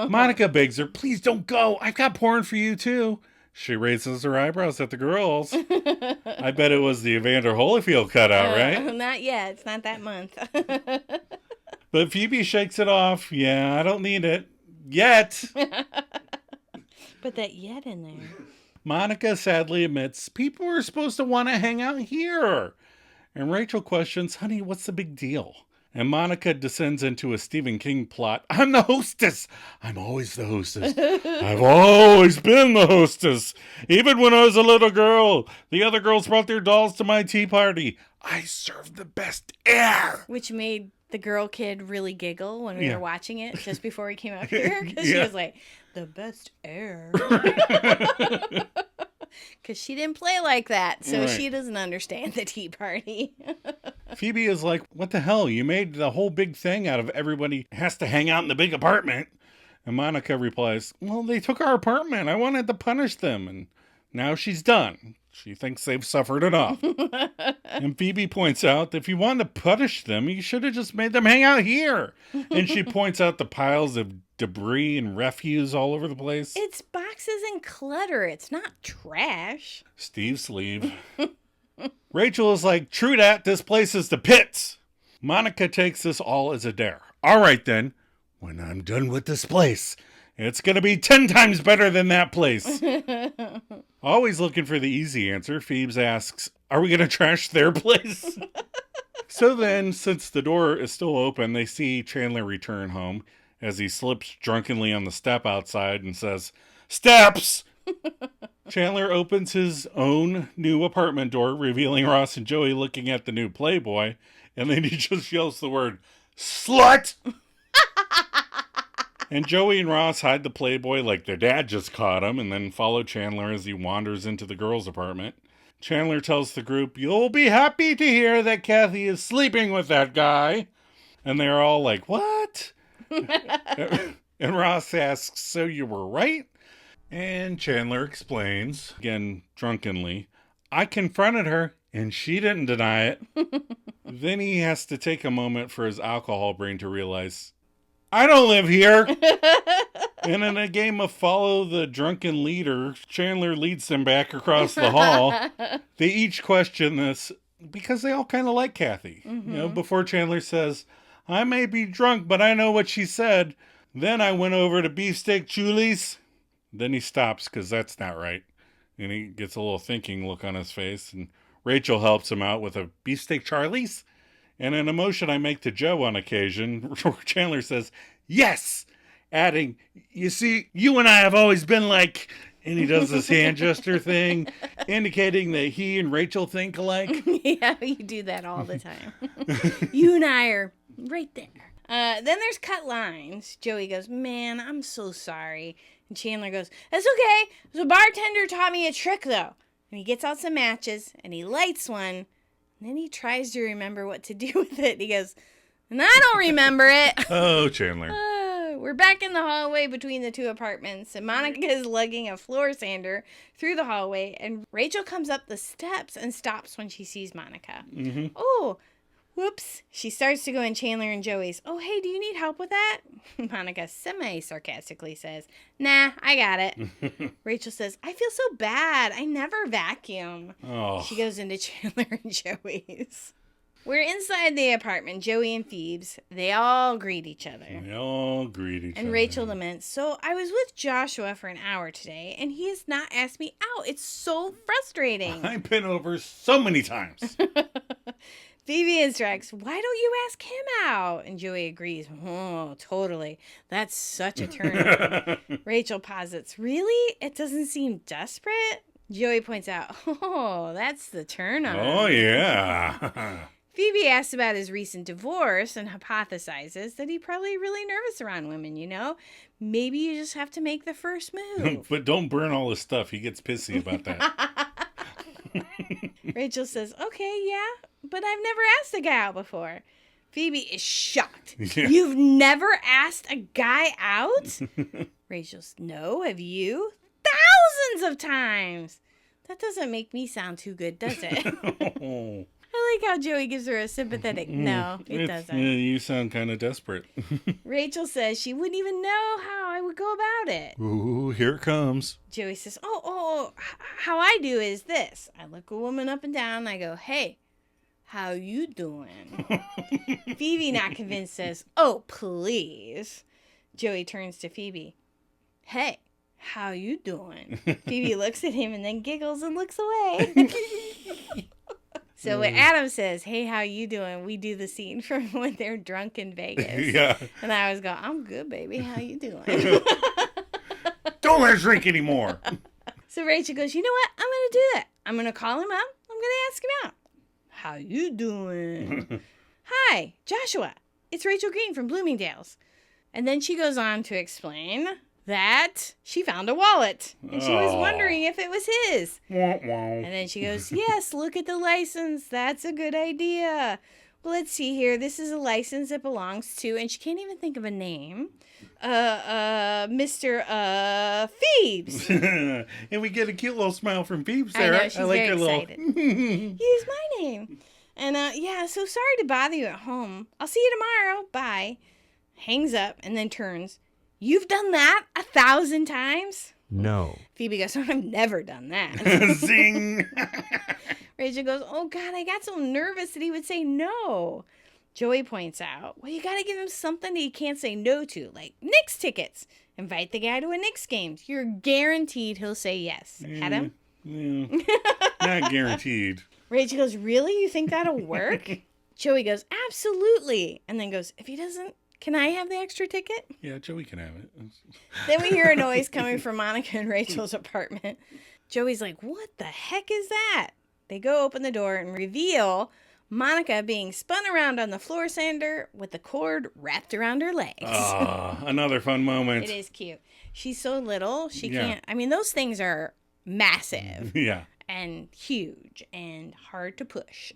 Monica begs her, please don't go. I've got porn for you too. She raises her eyebrows at the girls. I bet it was the Evander Holyfield cutout, right? Not yet. It's not that month. But Phoebe shakes it off. Yeah, I don't need it. Yet. Put that yet in there. Monica sadly admits people are supposed to want to hang out here. And Rachel questions, honey, what's the big deal? And Monica descends into a Stephen King plot. I'm the hostess. I'm always the hostess. I've always been the hostess. Even when I was a little girl, the other girls brought their dolls to my tea party. I served the best air. Which made the girl kid really giggle when we were watching it just before we came up here. Because she was like, the best air. Because she didn't play like that, so she doesn't understand the tea party. Phoebe is like, what the hell? You made the whole big thing out of everybody has to hang out in the big apartment. And Monica replies, well, they took our apartment. I wanted to punish them. And now she's done. She thinks they've suffered enough. And Phoebe points out that if you wanted to punish them, you should have just made them hang out here. And she points out the piles of debris and refuse all over the place. It's boxes and clutter. It's not trash. Steve's sleeve. Rachel is like, true that, this place is the pits. Monica takes this all as a dare. All right then, when I'm done with this place, it's going to be 10 times better than that place. Always looking for the easy answer, Phoebes asks, are we going to trash their place? So then, since the door is still open, they see Chandler return home as he slips drunkenly on the step outside and says, steps! Chandler opens his own new apartment door, revealing Ross and Joey looking at the new Playboy, and then he just yells the word, slut! And Joey and Ross hide the Playboy like their dad just caught him, and then follow Chandler as he wanders into the girls' apartment. Chandler tells the group, you'll be happy to hear that Kathy is sleeping with that guy. And they're all like, what? And Ross asks, so you were right? And Chandler explains, again drunkenly, I confronted her and she didn't deny it. Then he has to take a moment for his alcohol brain to realize, I don't live here. And in a game of follow the drunken leader, Chandler leads them back across the hall. They each question this because they all kind of like Kathy. Mm-hmm. You know, before Chandler says, I may be drunk, but I know what she said. Then I went over to Beefsteak Julie's. Then he stops because that's not right. And he gets a little thinking look on his face. And Rachel helps him out with a Beefsteak Charlie's. And an emotion I make to Joe on occasion, Chandler says, yes! Adding, you see, you and I have always been like, and he does this hand gesture thing, indicating that he and Rachel think alike. Yeah, you do that all the time. You and I are right there. Then there's cut lines. Joey goes, man, I'm so sorry. And Chandler goes, that's okay. The bartender taught me a trick, though. And he gets out some matches, and he lights one. And then he tries to remember what to do with it. He goes, and I don't remember it. Oh, Chandler. We're back in the hallway between the two apartments, and Monica is lugging a floor sander through the hallway, and Rachel comes up the steps and stops when she sees Monica. Mm-hmm. Oh, whoops. She starts to go in Chandler and Joey's. Oh, hey, do you need help with that? Monica semi-sarcastically says, nah, I got it. Rachel says, I feel so bad. I never vacuum. Oh. She goes into Chandler and Joey's. We're inside the apartment, Joey and Phoebes. They all greet each other. And Rachel laments, so I was with Joshua for an hour today, and he has not asked me out. It's so frustrating. I've been over so many times. Phoebe instructs, why don't you ask him out? And Joey agrees, oh, totally. That's such a turn. Rachel posits, really? It doesn't seem desperate? Joey points out, oh, that's the turn on. Oh, yeah. Phoebe asks about his recent divorce and hypothesizes that he's probably really nervous around women, you know? Maybe you just have to make the first move. But don't burn all his stuff. He gets pissy about that. Rachel says, okay, yeah, but I've never asked a guy out before. Phoebe is shocked. Yeah. You've never asked a guy out? Rachel says, no, have you? Thousands of times. That doesn't make me sound too good, does it? I like how Joey gives her a sympathetic, no, it doesn't. Yeah, you sound kind of desperate. Rachel says she wouldn't even know how I would go about it. Ooh, here it comes. Joey says, how I do is this. I look a woman up and down and I go, hey, how you doing? Phoebe, not convinced, says, oh, please. Joey turns to Phoebe. Hey, how you doing? Phoebe looks at him and then giggles and looks away. So when Adam says, hey, how you doing? We do the scene from when they're drunk in Vegas. Yeah. And I always go, I'm good, baby. How you doing? Don't let us drink anymore. So Rachel goes, you know what? I'm going to do that. I'm going to call him up. I'm going to ask him out. How you doing? Hi, Joshua. It's Rachel Green from Bloomingdale's. And then she goes on to explain that she found a wallet. And she was wondering if it was his. And then she goes, yes, look at the license. That's a good idea. Well, let's see here. This is a license that belongs to, and she can't even think of a name, Mr. Phoebes. And we get a cute little smile from Phoebes there. I know, she's like very her excited. Use my name. And, yeah, so sorry to bother you at home. I'll see you tomorrow. Bye. Hangs up and then turns. You've done that 1,000 times? No. Phoebe goes, I've never done that. Zing! Rachel goes, oh, God, I got so nervous that he would say no. Joey points out, well, you got to give him something that he can't say no to, like Knicks tickets. Invite the guy to a Knicks game. You're guaranteed he'll say yes. Adam? Yeah. Not guaranteed. Rachel goes, really? You think that'll work? Joey goes, absolutely. And then goes, if he doesn't, can I have the extra ticket? Yeah, Joey can have it. Then we hear a noise coming from Monica and Rachel's apartment. Joey's like, what the heck is that? They go open the door and reveal Monica being spun around on the floor sander with the cord wrapped around her legs. Another fun moment. It is cute. She's so little, she can't. I mean, those things are massive. Yeah. And huge and hard to push.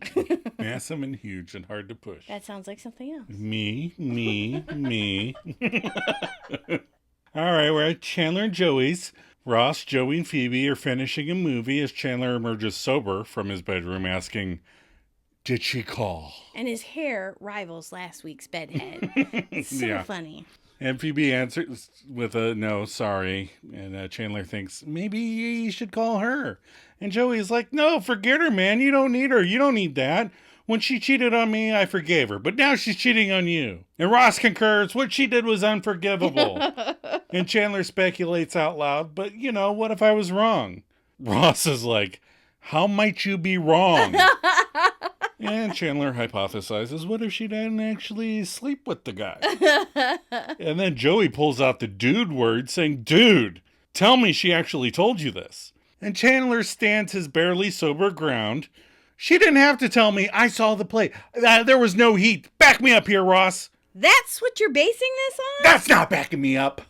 Massive and huge and hard to push. That sounds like something else. Me. All right, we're at Chandler and Joey's. Ross, Joey, and Phoebe are finishing a movie as Chandler emerges sober from his bedroom asking, did she call? And his hair rivals last week's bedhead. It's so funny. And Phoebe answers with a no, sorry. And Chandler thinks, maybe you should call her. And Joey's like, no, forget her, man. You don't need her. You don't need that. When she cheated on me, I forgave her. But now she's cheating on you. And Ross concurs, what she did was unforgivable. And Chandler speculates out loud, but, what if I was wrong? Ross is like, how might you be wrong? And Chandler hypothesizes, what if she didn't actually sleep with the guy? And then Joey pulls out the dude word, saying, dude, tell me she actually told you this. And Chandler stands his barely sober ground. She didn't have to tell me. I saw the play. There was no heat. Back me up here, Ross. That's what you're basing this on? That's not backing me up.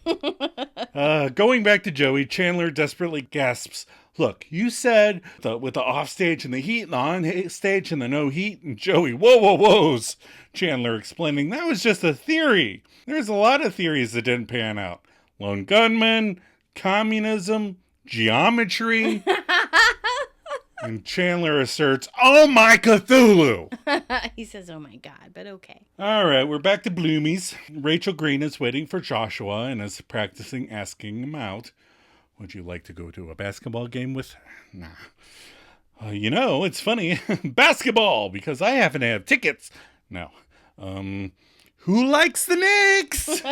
Going back to Joey, Chandler desperately gasps, look, you said with the off stage and the heat and the on stage and the no heat. And Joey, whoas. Chandler explaining, that was just a theory. There's a lot of theories that didn't pan out. Lone gunman, communism, geometry. And Chandler asserts, oh my Cthulhu! He says, oh my God, but okay. All right, we're back to Bloomies. Rachel Green is waiting for Joshua and is practicing asking him out. Would you like to go to a basketball game with? Nah. It's funny. Basketball, because I happen to have tickets. No. Who likes the Knicks?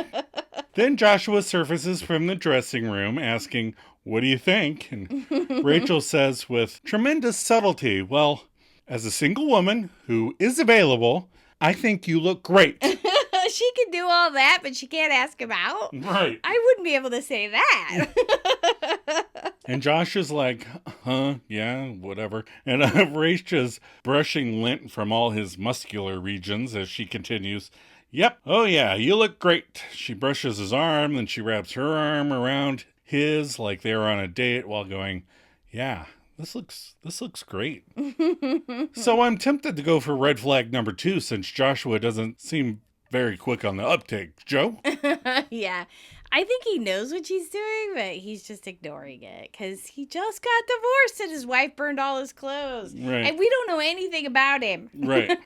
Then Joshua surfaces from the dressing room asking, what do you think? And Rachel says with tremendous subtlety, well, as a single woman who is available, I think you look great. She can do all that, but she can't ask him out? Right. I wouldn't be able to say that. And Josh is like, yeah, whatever. And Rachel's brushing lint from all his muscular regions as she continues, yep, oh yeah, you look great. She brushes his arm, then she wraps her arm around his like they were on a date while going, yeah, this looks great. So I'm tempted to go for red flag number 2 since Joshua doesn't seem very quick on the uptake. Joe? Yeah. I think he knows what she's doing, but he's just ignoring it because he just got divorced and his wife burned all his clothes. Right. And we don't know anything about him. Right.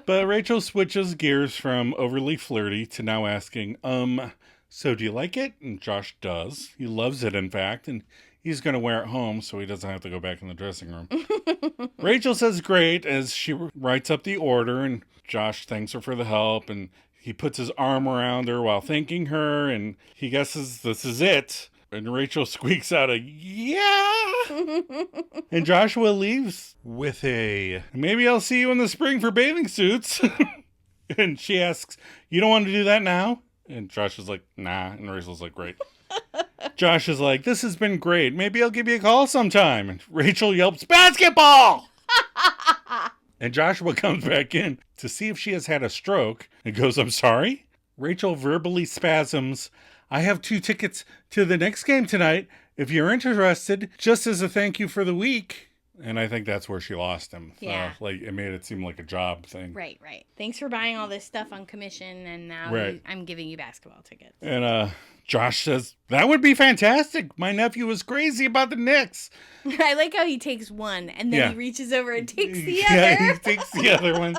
But Rachel switches gears from overly flirty to now asking, so do you like it? And Josh does. He loves it, in fact, and he's going to wear it home so he doesn't have to go back in the dressing room. Rachel says great as she writes up the order, and Josh thanks her for the help, and he puts his arm around her while thanking her, and he guesses this is it. And Rachel squeaks out a, yeah! And Joshua leaves with a, maybe I'll see you in the spring for bathing suits. And she asks, you don't want to do that now? And Josh is like, nah. And Rachel's like, great. Josh is like, this has been great. Maybe I'll give you a call sometime. And Rachel yelps, basketball! And Joshua comes back in to see if she has had a stroke and goes, I'm sorry? Rachel verbally spasms, I have 2 tickets to the next game tonight. If you're interested, just as a thank you for the week. And I think that's where she lost him. Yeah. Like, it made it seem like a job thing. Right. Thanks for buying all this stuff on commission, and now I'm giving you basketball tickets. And Josh says, that would be fantastic. My nephew was crazy about the Knicks. I like how he takes one, and then he reaches over and takes the other. Yeah, he takes the other one.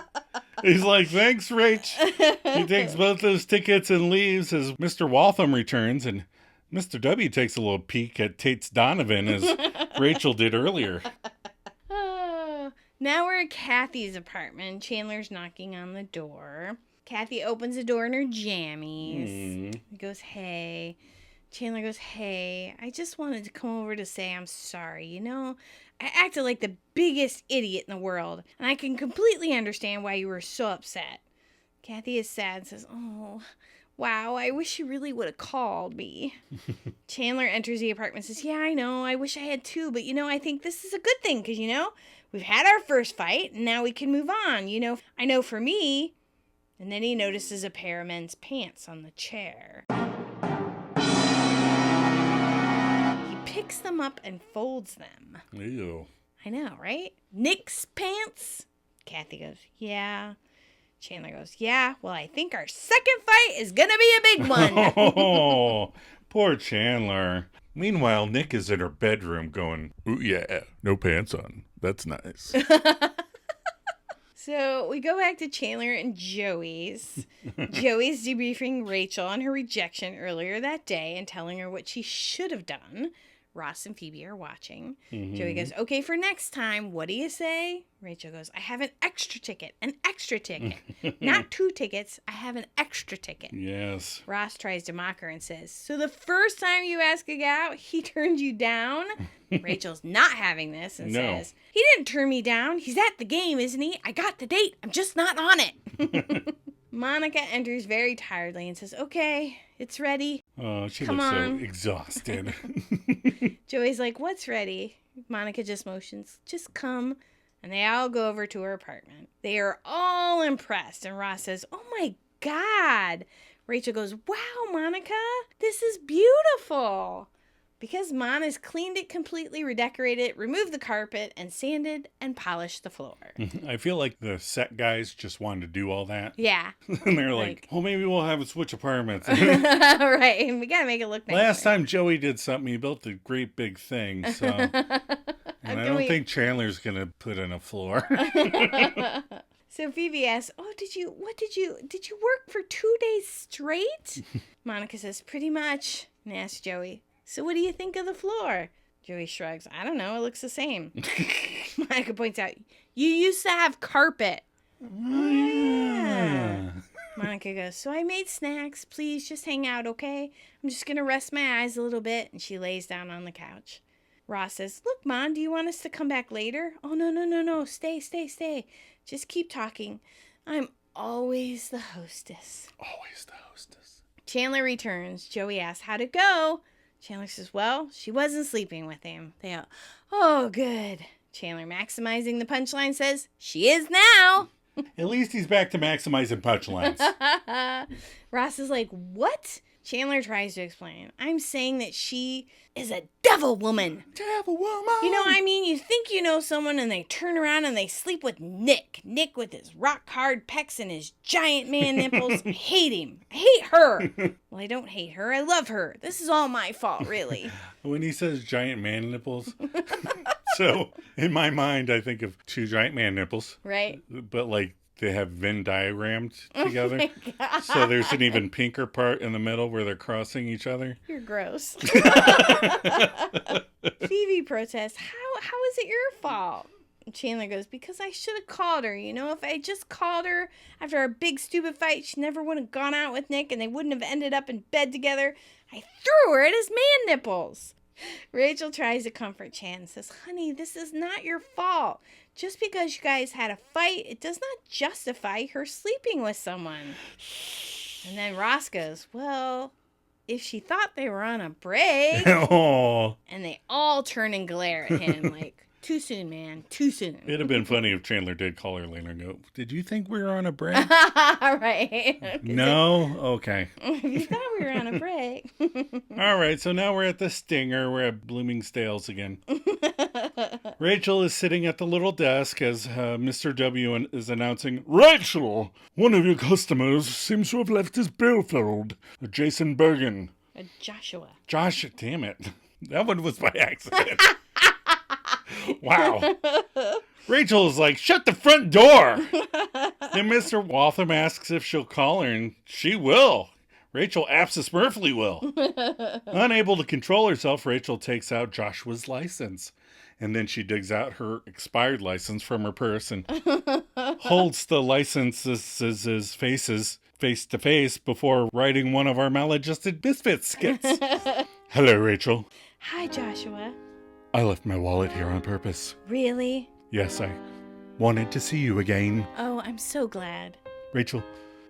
He's like, thanks, Rach. He takes both those tickets and leaves as Mr. Waltham returns, and Mr. W takes a little peek at Tate's Donovan as Rachel did earlier. Now we're at Kathy's apartment. Chandler's knocking on the door. Kathy opens the door in her jammies. He goes, hey. Chandler goes, hey, I just wanted to come over to say I'm sorry. You know, I acted like the biggest idiot in the world, and I can completely understand why you were so upset. Kathy is sad and says, oh, wow, I wish you really would have called me. Chandler enters the apartment and says, yeah, I know, I wish I had too, but, you know, I think this is a good thing because, you know, we've had our first fight, and now we can move on. You know, I know for me. And then he notices a pair of men's pants on the chair. He picks them up and folds them. Ew. I know, right? Nick's pants? Kathy goes, yeah. Chandler goes, yeah, well, I think our second fight is going to be a big one. Oh, poor Chandler. Meanwhile, Nick is in her bedroom going, ooh, yeah, no pants on. That's nice. So we go back to Chandler and Joey's. Joey's debriefing Rachel on her rejection earlier that day and telling her what she should have done. Ross and Phoebe are watching. Joey goes, okay, for next time, what do you say? Rachel goes, I have an extra ticket. Not 2 tickets. I have an extra ticket. Yes. Ross tries to mock her and says, so the first time you asked a guy out, he turned you down? Rachel's not having this and says, he didn't turn me down. He's at the game, isn't he? I got the date. I'm just not on it. Monica enters very tiredly and says, okay, it's ready. Oh, she Come looks on. so exhausted. Joey's like, what's ready? Monica just motions, just come. And they all go over to her apartment. They are all impressed. And Ross says, oh my God. Rachel goes, wow, Monica, this is beautiful. Because Mon has cleaned it completely, redecorated it, removed the carpet, and sanded and polished the floor. I feel like the set guys just wanted to do all that. Yeah. And they're like, well, maybe we'll have a switch apartments. Right. We got to make it look nice. Last time Joey did something, he built a great big thing. So, and I don't think Chandler's going to put in a floor. So Phoebe asks, oh, did you work for 2 days straight? Monica says, pretty much. And asks Joey, so what do you think of the floor? Joey shrugs. I don't know. It looks the same. Monica points out, you used to have carpet. Oh, yeah. Monica goes, so I made snacks. Please just hang out, okay? I'm just going to rest my eyes a little bit. And she lays down on the couch. Ross says, look, Mon, do you want us to come back later? Oh, no. Stay. Just keep talking. I'm always the hostess. Always the hostess. Chandler returns. Joey asks, how'd it go? Chandler says, well, she wasn't sleeping with him. They go, oh, good. Chandler, maximizing the punchline, says, she is now. At least he's back to maximizing punchlines. Ross is like, what? Chandler tries to explain. I'm saying that she is a devil woman. Devil woman. You know, I mean, you think you know someone and they turn around and they sleep with Nick. Nick with his rock hard pecs and his giant man nipples. I hate him. I hate her. Well, I don't hate her. I love her. This is all my fault, really. When he says giant man nipples, so in my mind, I think of 2 giant man nipples. Right. But like, they have Venn diagrammed together. Oh my God. So there's an even pinker part in the middle where they're crossing each other. You're gross. Phoebe protests, how is it your fault? Chandler goes, because I should have called her. You know, if I just called her after our big stupid fight, she never would have gone out with Nick and they wouldn't have ended up in bed together. I threw her at his man nipples. Rachel tries to comfort Chan and says, honey, this is not your fault. Just because you guys had a fight, it does not justify her sleeping with someone. And then Ross goes, well, if she thought they were on a break. Oh. And they all turn and glare at him like, Too soon, man. Too soon. It'd have been funny if Chandler did call her later and go, did you think we were on a break? Right. No? Okay. You thought we were on a break. All right, so now we're at the Stinger. We're at Bloomingdale's again. Rachel is sitting at the little desk as Mr. W is announcing, Rachel, one of your customers seems to have left his bill filled. Jason Bergen. Joshua. Josh, damn it. That one was by accident. Wow. Rachel is like, shut the front door. Then Mr. Waltham asks if she'll call her, and she will. Rachel abso-smurfly will. Unable to control herself, Rachel takes out Joshua's license. And then she digs out her expired license from her purse and holds the licenses' faces face to face before writing one of our Maladjusted Misfits skits. Hello, Rachel. Hi, Joshua. I left my wallet here on purpose. Really? Yes, I wanted to see you again. Oh, I'm so glad. Rachel,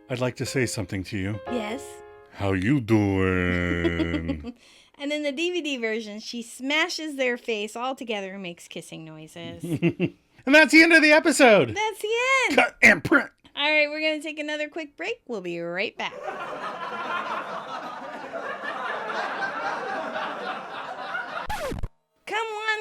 I'd like to say something to you. Yes? How you doing? And in the DVD version, she smashes their face all together and makes kissing noises. And that's the end of the episode. That's the end. Cut and print. All right, we're going to take another quick break. We'll be right back.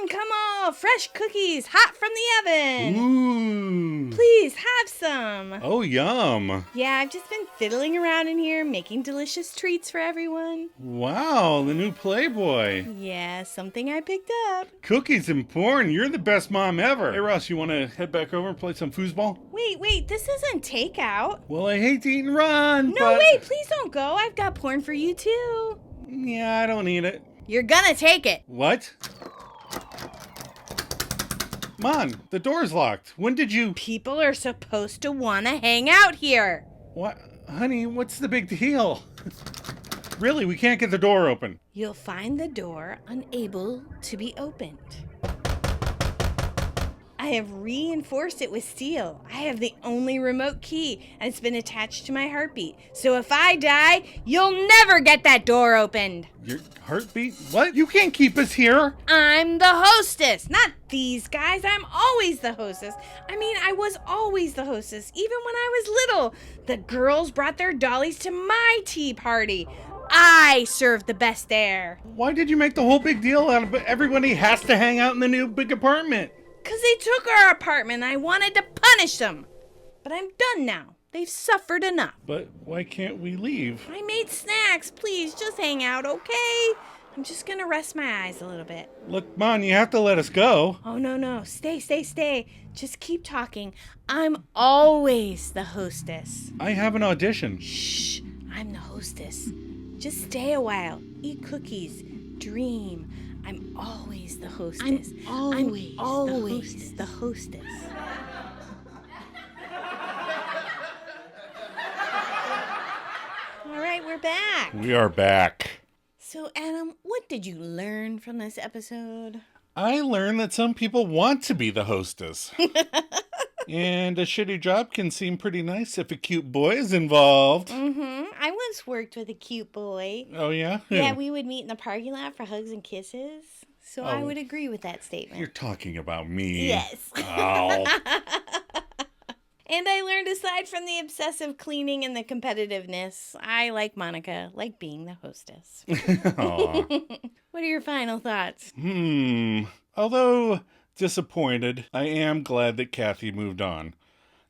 Come on, fresh cookies, hot from the oven. Ooh. Please have some. Oh, yum. Yeah, I've just been fiddling around in here, making delicious treats for everyone. Wow, the new Playboy. Yeah, something I picked up. Cookies and porn, you're the best mom ever. Hey, Ross, you want to head back over and play some foosball? Wait, this isn't takeout. Well, I hate to eat and run, No, wait, please don't go. I've got porn for you, too. Yeah, I don't need it. You're gonna take it. What? Come on, the door's locked. When did you... People are supposed to want to hang out here. What? Honey, what's the big deal? Really, we can't get the door open. You'll find the door unable to be opened. I have reinforced it with steel. I have the only remote key, and it's been attached to my heartbeat. So if I die, you'll never get that door opened. Your heartbeat? What? You can't keep us here. I'm the hostess, not these guys. I'm always the hostess. I was always the hostess, even when I was little. The girls brought their dollies to my tea party. I served the best there. Why did you make the whole big deal out of it? Everybody has to hang out in the new big apartment? Because they took our apartment and I wanted to punish them. But I'm done now. They've suffered enough. But why can't we leave? I made snacks. Please, just hang out, okay? I'm just going to rest my eyes a little bit. Look, Mon, you have to let us go. Oh, no. Stay. Just keep talking. I'm always the hostess. I have an audition. Shh. I'm the hostess. Just stay a while. Eat cookies. Dream. I'm always the hostess. I'm always the hostess. All right, we're back. We are back. So, Adam, what did you learn from this episode? I learned that some people want to be the hostess. And a shitty job can seem pretty nice if a cute boy is involved. Mm-hmm. I once worked with a cute boy. Oh, yeah? Yeah, we would meet in the parking lot for hugs and kisses. So I Oh. would agree with that statement. You're talking about me. Yes. Oh. And I learned aside from the obsessive cleaning and the competitiveness, I like Monica, like being the hostess. Aw. What are your final thoughts? Although disappointed, I am glad that Kathy moved on.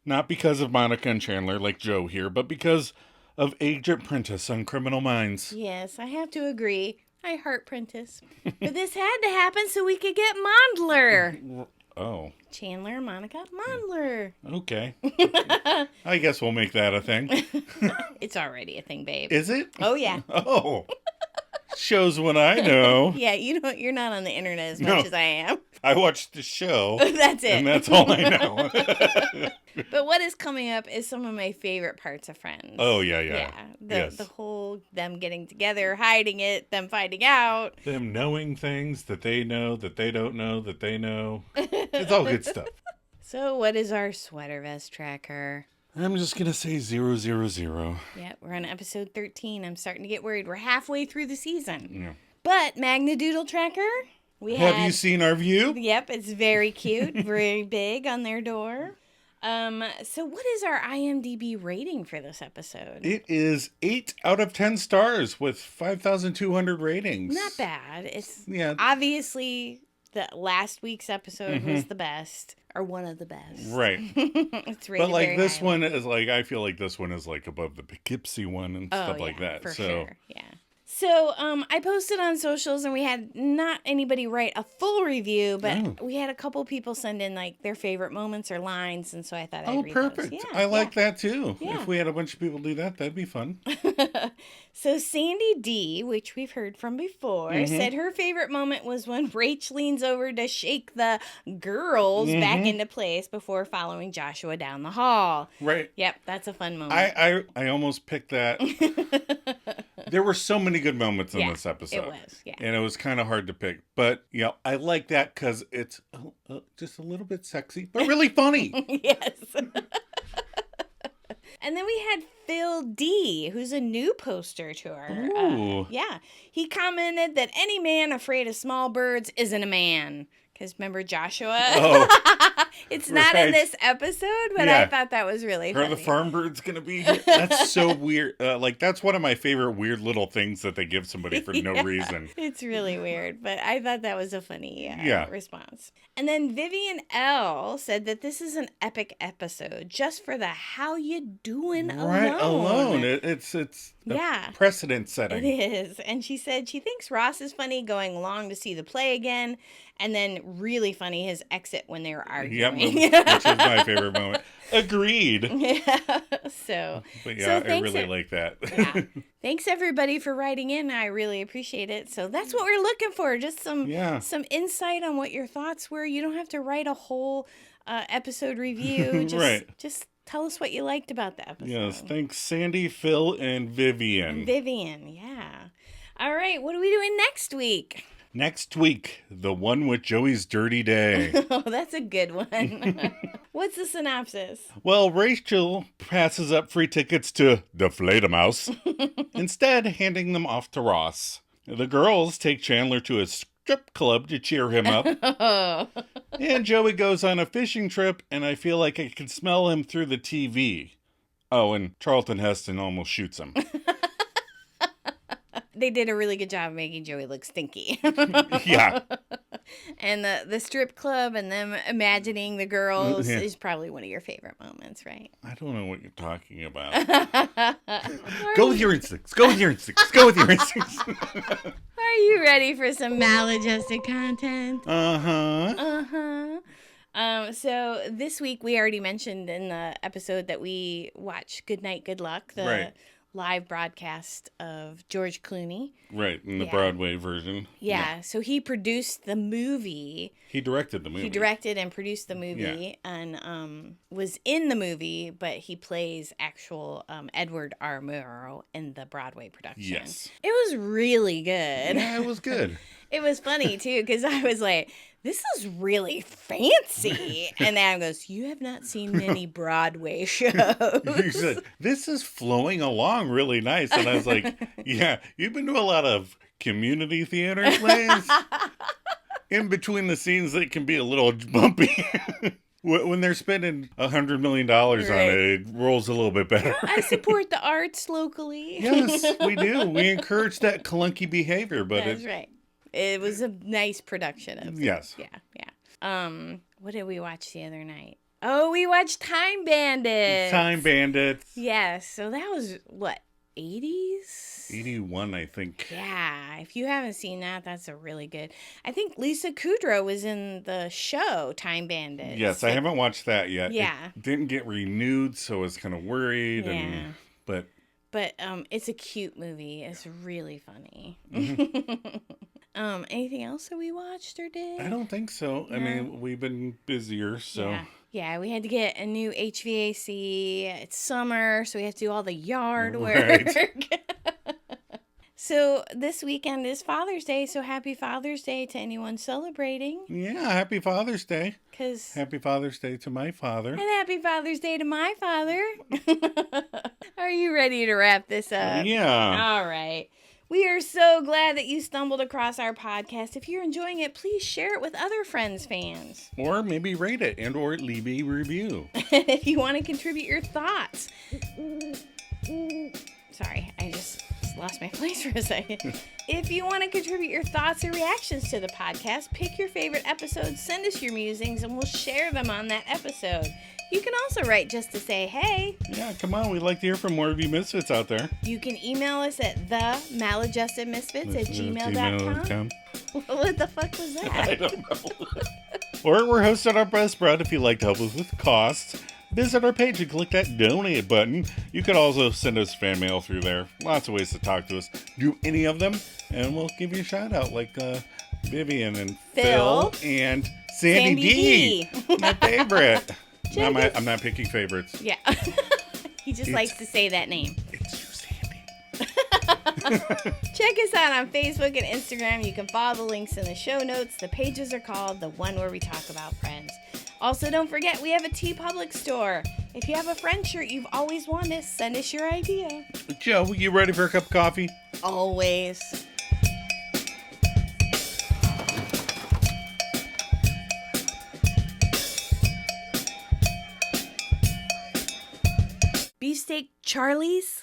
Not because of Monica and Chandler like Joe here, but because of Agent Prentice on Criminal Minds. Yes, I have to agree. I heart Prentice. But this had to happen so we could get Mondler. Oh, Chandler, Monica, Mondler. okay. I guess we'll make that a thing. It's already a thing, babe. Is it? Oh, yeah. Oh. Shows what I know. Yeah, you're not on the internet as No. much as I am. I watched the show. That's it. And that's all I know. But what is coming up is some of my favorite parts of Friends. Oh, yeah. The whole them getting together, hiding it, them finding out. Them knowing things that they know, that they don't know, that they know. It's all good stuff. So what is our sweater vest tracker? I'm just going to say 000. Yeah, we're on episode 13. I'm starting to get worried. We're halfway through the season. Yeah. But Magnadoodle tracker, Have you seen our view? Yep, it's very cute, very big on their door. So what is our IMDb rating for this episode? It is 8 out of 10 stars with 5,200 ratings. Not bad. It's Yeah. obviously the last week's episode was the best, or one of the best. Right. It's rated But like very this highly. one is like, I feel like this one is like above the Poughkeepsie one and stuff like that. For So sure. Yeah. So I posted on socials, and we had not anybody write a full review, but we had a couple people send in like their favorite moments or lines, and so I thought I'd read perfect. those. Yeah, I like that too. Yeah. If we had a bunch of people do that, that'd be fun. So Sandy D, which we've heard from before, said her favorite moment was when Rach leans over to shake the girls back into place before following Joshua down the hall. Right. Yep, that's a fun moment. I almost picked that. There were so many good moments in this episode. It was, yeah. And it was kind of hard to pick. But, I like that because it's just a little bit sexy, but really funny. Yes. And then we had Phil D, who's a new poster to our. Ooh. Yeah. He commented that any man afraid of small birds isn't a man. Because remember Joshua? Oh, it's not in this episode, but I thought that was really funny. Are the farm birds going to be here? That's so weird. That's one of my favorite weird little things that they give somebody for no reason. It's really weird, but I thought that was a funny response. And then Vivian L said that this is an epic episode just for the how you doing alone. Right, alone. It's precedent setting. It is. And she said she thinks Ross is funny going along to see the play again, and then really funny his exit when they were arguing. Yep, which is my favorite moment. Agreed. Yeah. But I really like that. Yeah. Thanks everybody for writing in. I really appreciate it. So that's what we're looking for. Just some insight on what your thoughts were. You don't have to write a whole episode review. Just tell us what you liked about the episode. Yes. Thanks, Sandy, Phil, and Vivian. Yeah. All right. What are we doing next week? Next week, the one with Joey's dirty day. Oh, that's a good one. What's the synopsis? Well, Rachel passes up free tickets to the Fledermaus, instead handing them off to Ross. The girls take Chandler to a strip club to cheer him up. And Joey goes on a fishing trip, and I feel like I can smell him through the TV. Oh, and Charlton Heston almost shoots him. They did a really good job of making Joey look stinky. Yeah. And the strip club and them imagining the girls is probably one of your favorite moments, right? I don't know what you're talking about. Go with your instincts. Go with your instincts. Go with your instincts. Are you ready for some maladjusted content? So this week we already mentioned in the episode that we watched Good Night, Good Luck, the live broadcast of George Clooney. Right, in the Broadway version. Yeah, so he produced the movie. He directed the movie. He directed and produced the movie and was in the movie, but he plays actual Edward R. Murrow in the Broadway production. Yes. It was really good. Yeah, it was good. It was funny, too, because I was like, this is really fancy. And Adam goes, you have not seen many Broadway shows. He said, this is flowing along really nice. And I was like, yeah, you've been to a lot of community theater plays. In between the scenes, they can be a little bumpy. When they're spending $100 million on it, it rolls a little bit better. I support the arts locally. Yes, we do. We encourage that clunky behavior. But that's right. It was a nice production of it. Yes. Yeah. What did we watch the other night? Oh, we watched Time Bandits. Time Bandits. Yes. So that was, what, 80s? 81, I think. Yeah. If you haven't seen that, that's a really good. I think Lisa Kudrow was in the show Time Bandits. Yes, I haven't watched that yet. Yeah. It didn't get renewed, so I was kind of worried. Yeah. But it's a cute movie. It's really funny. Mm-hmm. Anything else that we watched or did? I don't think so. No. I mean, we've been busier, so. Yeah, we had to get a new HVAC. It's summer, so we have to do all the yard work. Right. So this weekend is Father's Day, so happy Father's Day to anyone celebrating. Yeah, happy Father's Day. Happy Father's Day to my father. And happy Father's Day to my father. Are you ready to wrap this up? Yeah. All right. We are so glad that you stumbled across our podcast. If you're enjoying it, please share it with other Friends fans. Or maybe rate it and or leave a review. If you want to contribute your thoughts. Sorry, I just lost my place for a second. If you want to contribute your thoughts or reactions to the podcast, pick your favorite episode, send us your musings, and we'll share them on that episode. You can also write just to say hey. Yeah, come on. We'd like to hear from more of you misfits out there. You can email us at themaladjustedmisfits@gmail.com. What the fuck was that? I don't know. Or we're hosted on Buzzsprout if you'd like to help us with costs. Visit our page and click that donate button. You can also send us fan mail through there. Lots of ways to talk to us. Do any of them, and we'll give you a shout out like Vivian and Phil and Sandy D. My favorite. I'm not picking favorites. Yeah. He just likes to say that name. It's you, Sandy. Check us out on Facebook and Instagram. You can follow the links in the show notes. The pages are called The One Where We Talk About Friends. Also, don't forget, we have a TeePublic store. If you have a friend shirt you've always wanted, send us your idea. Joe, you ready for a cup of coffee? Always. Beefsteak Charlie's?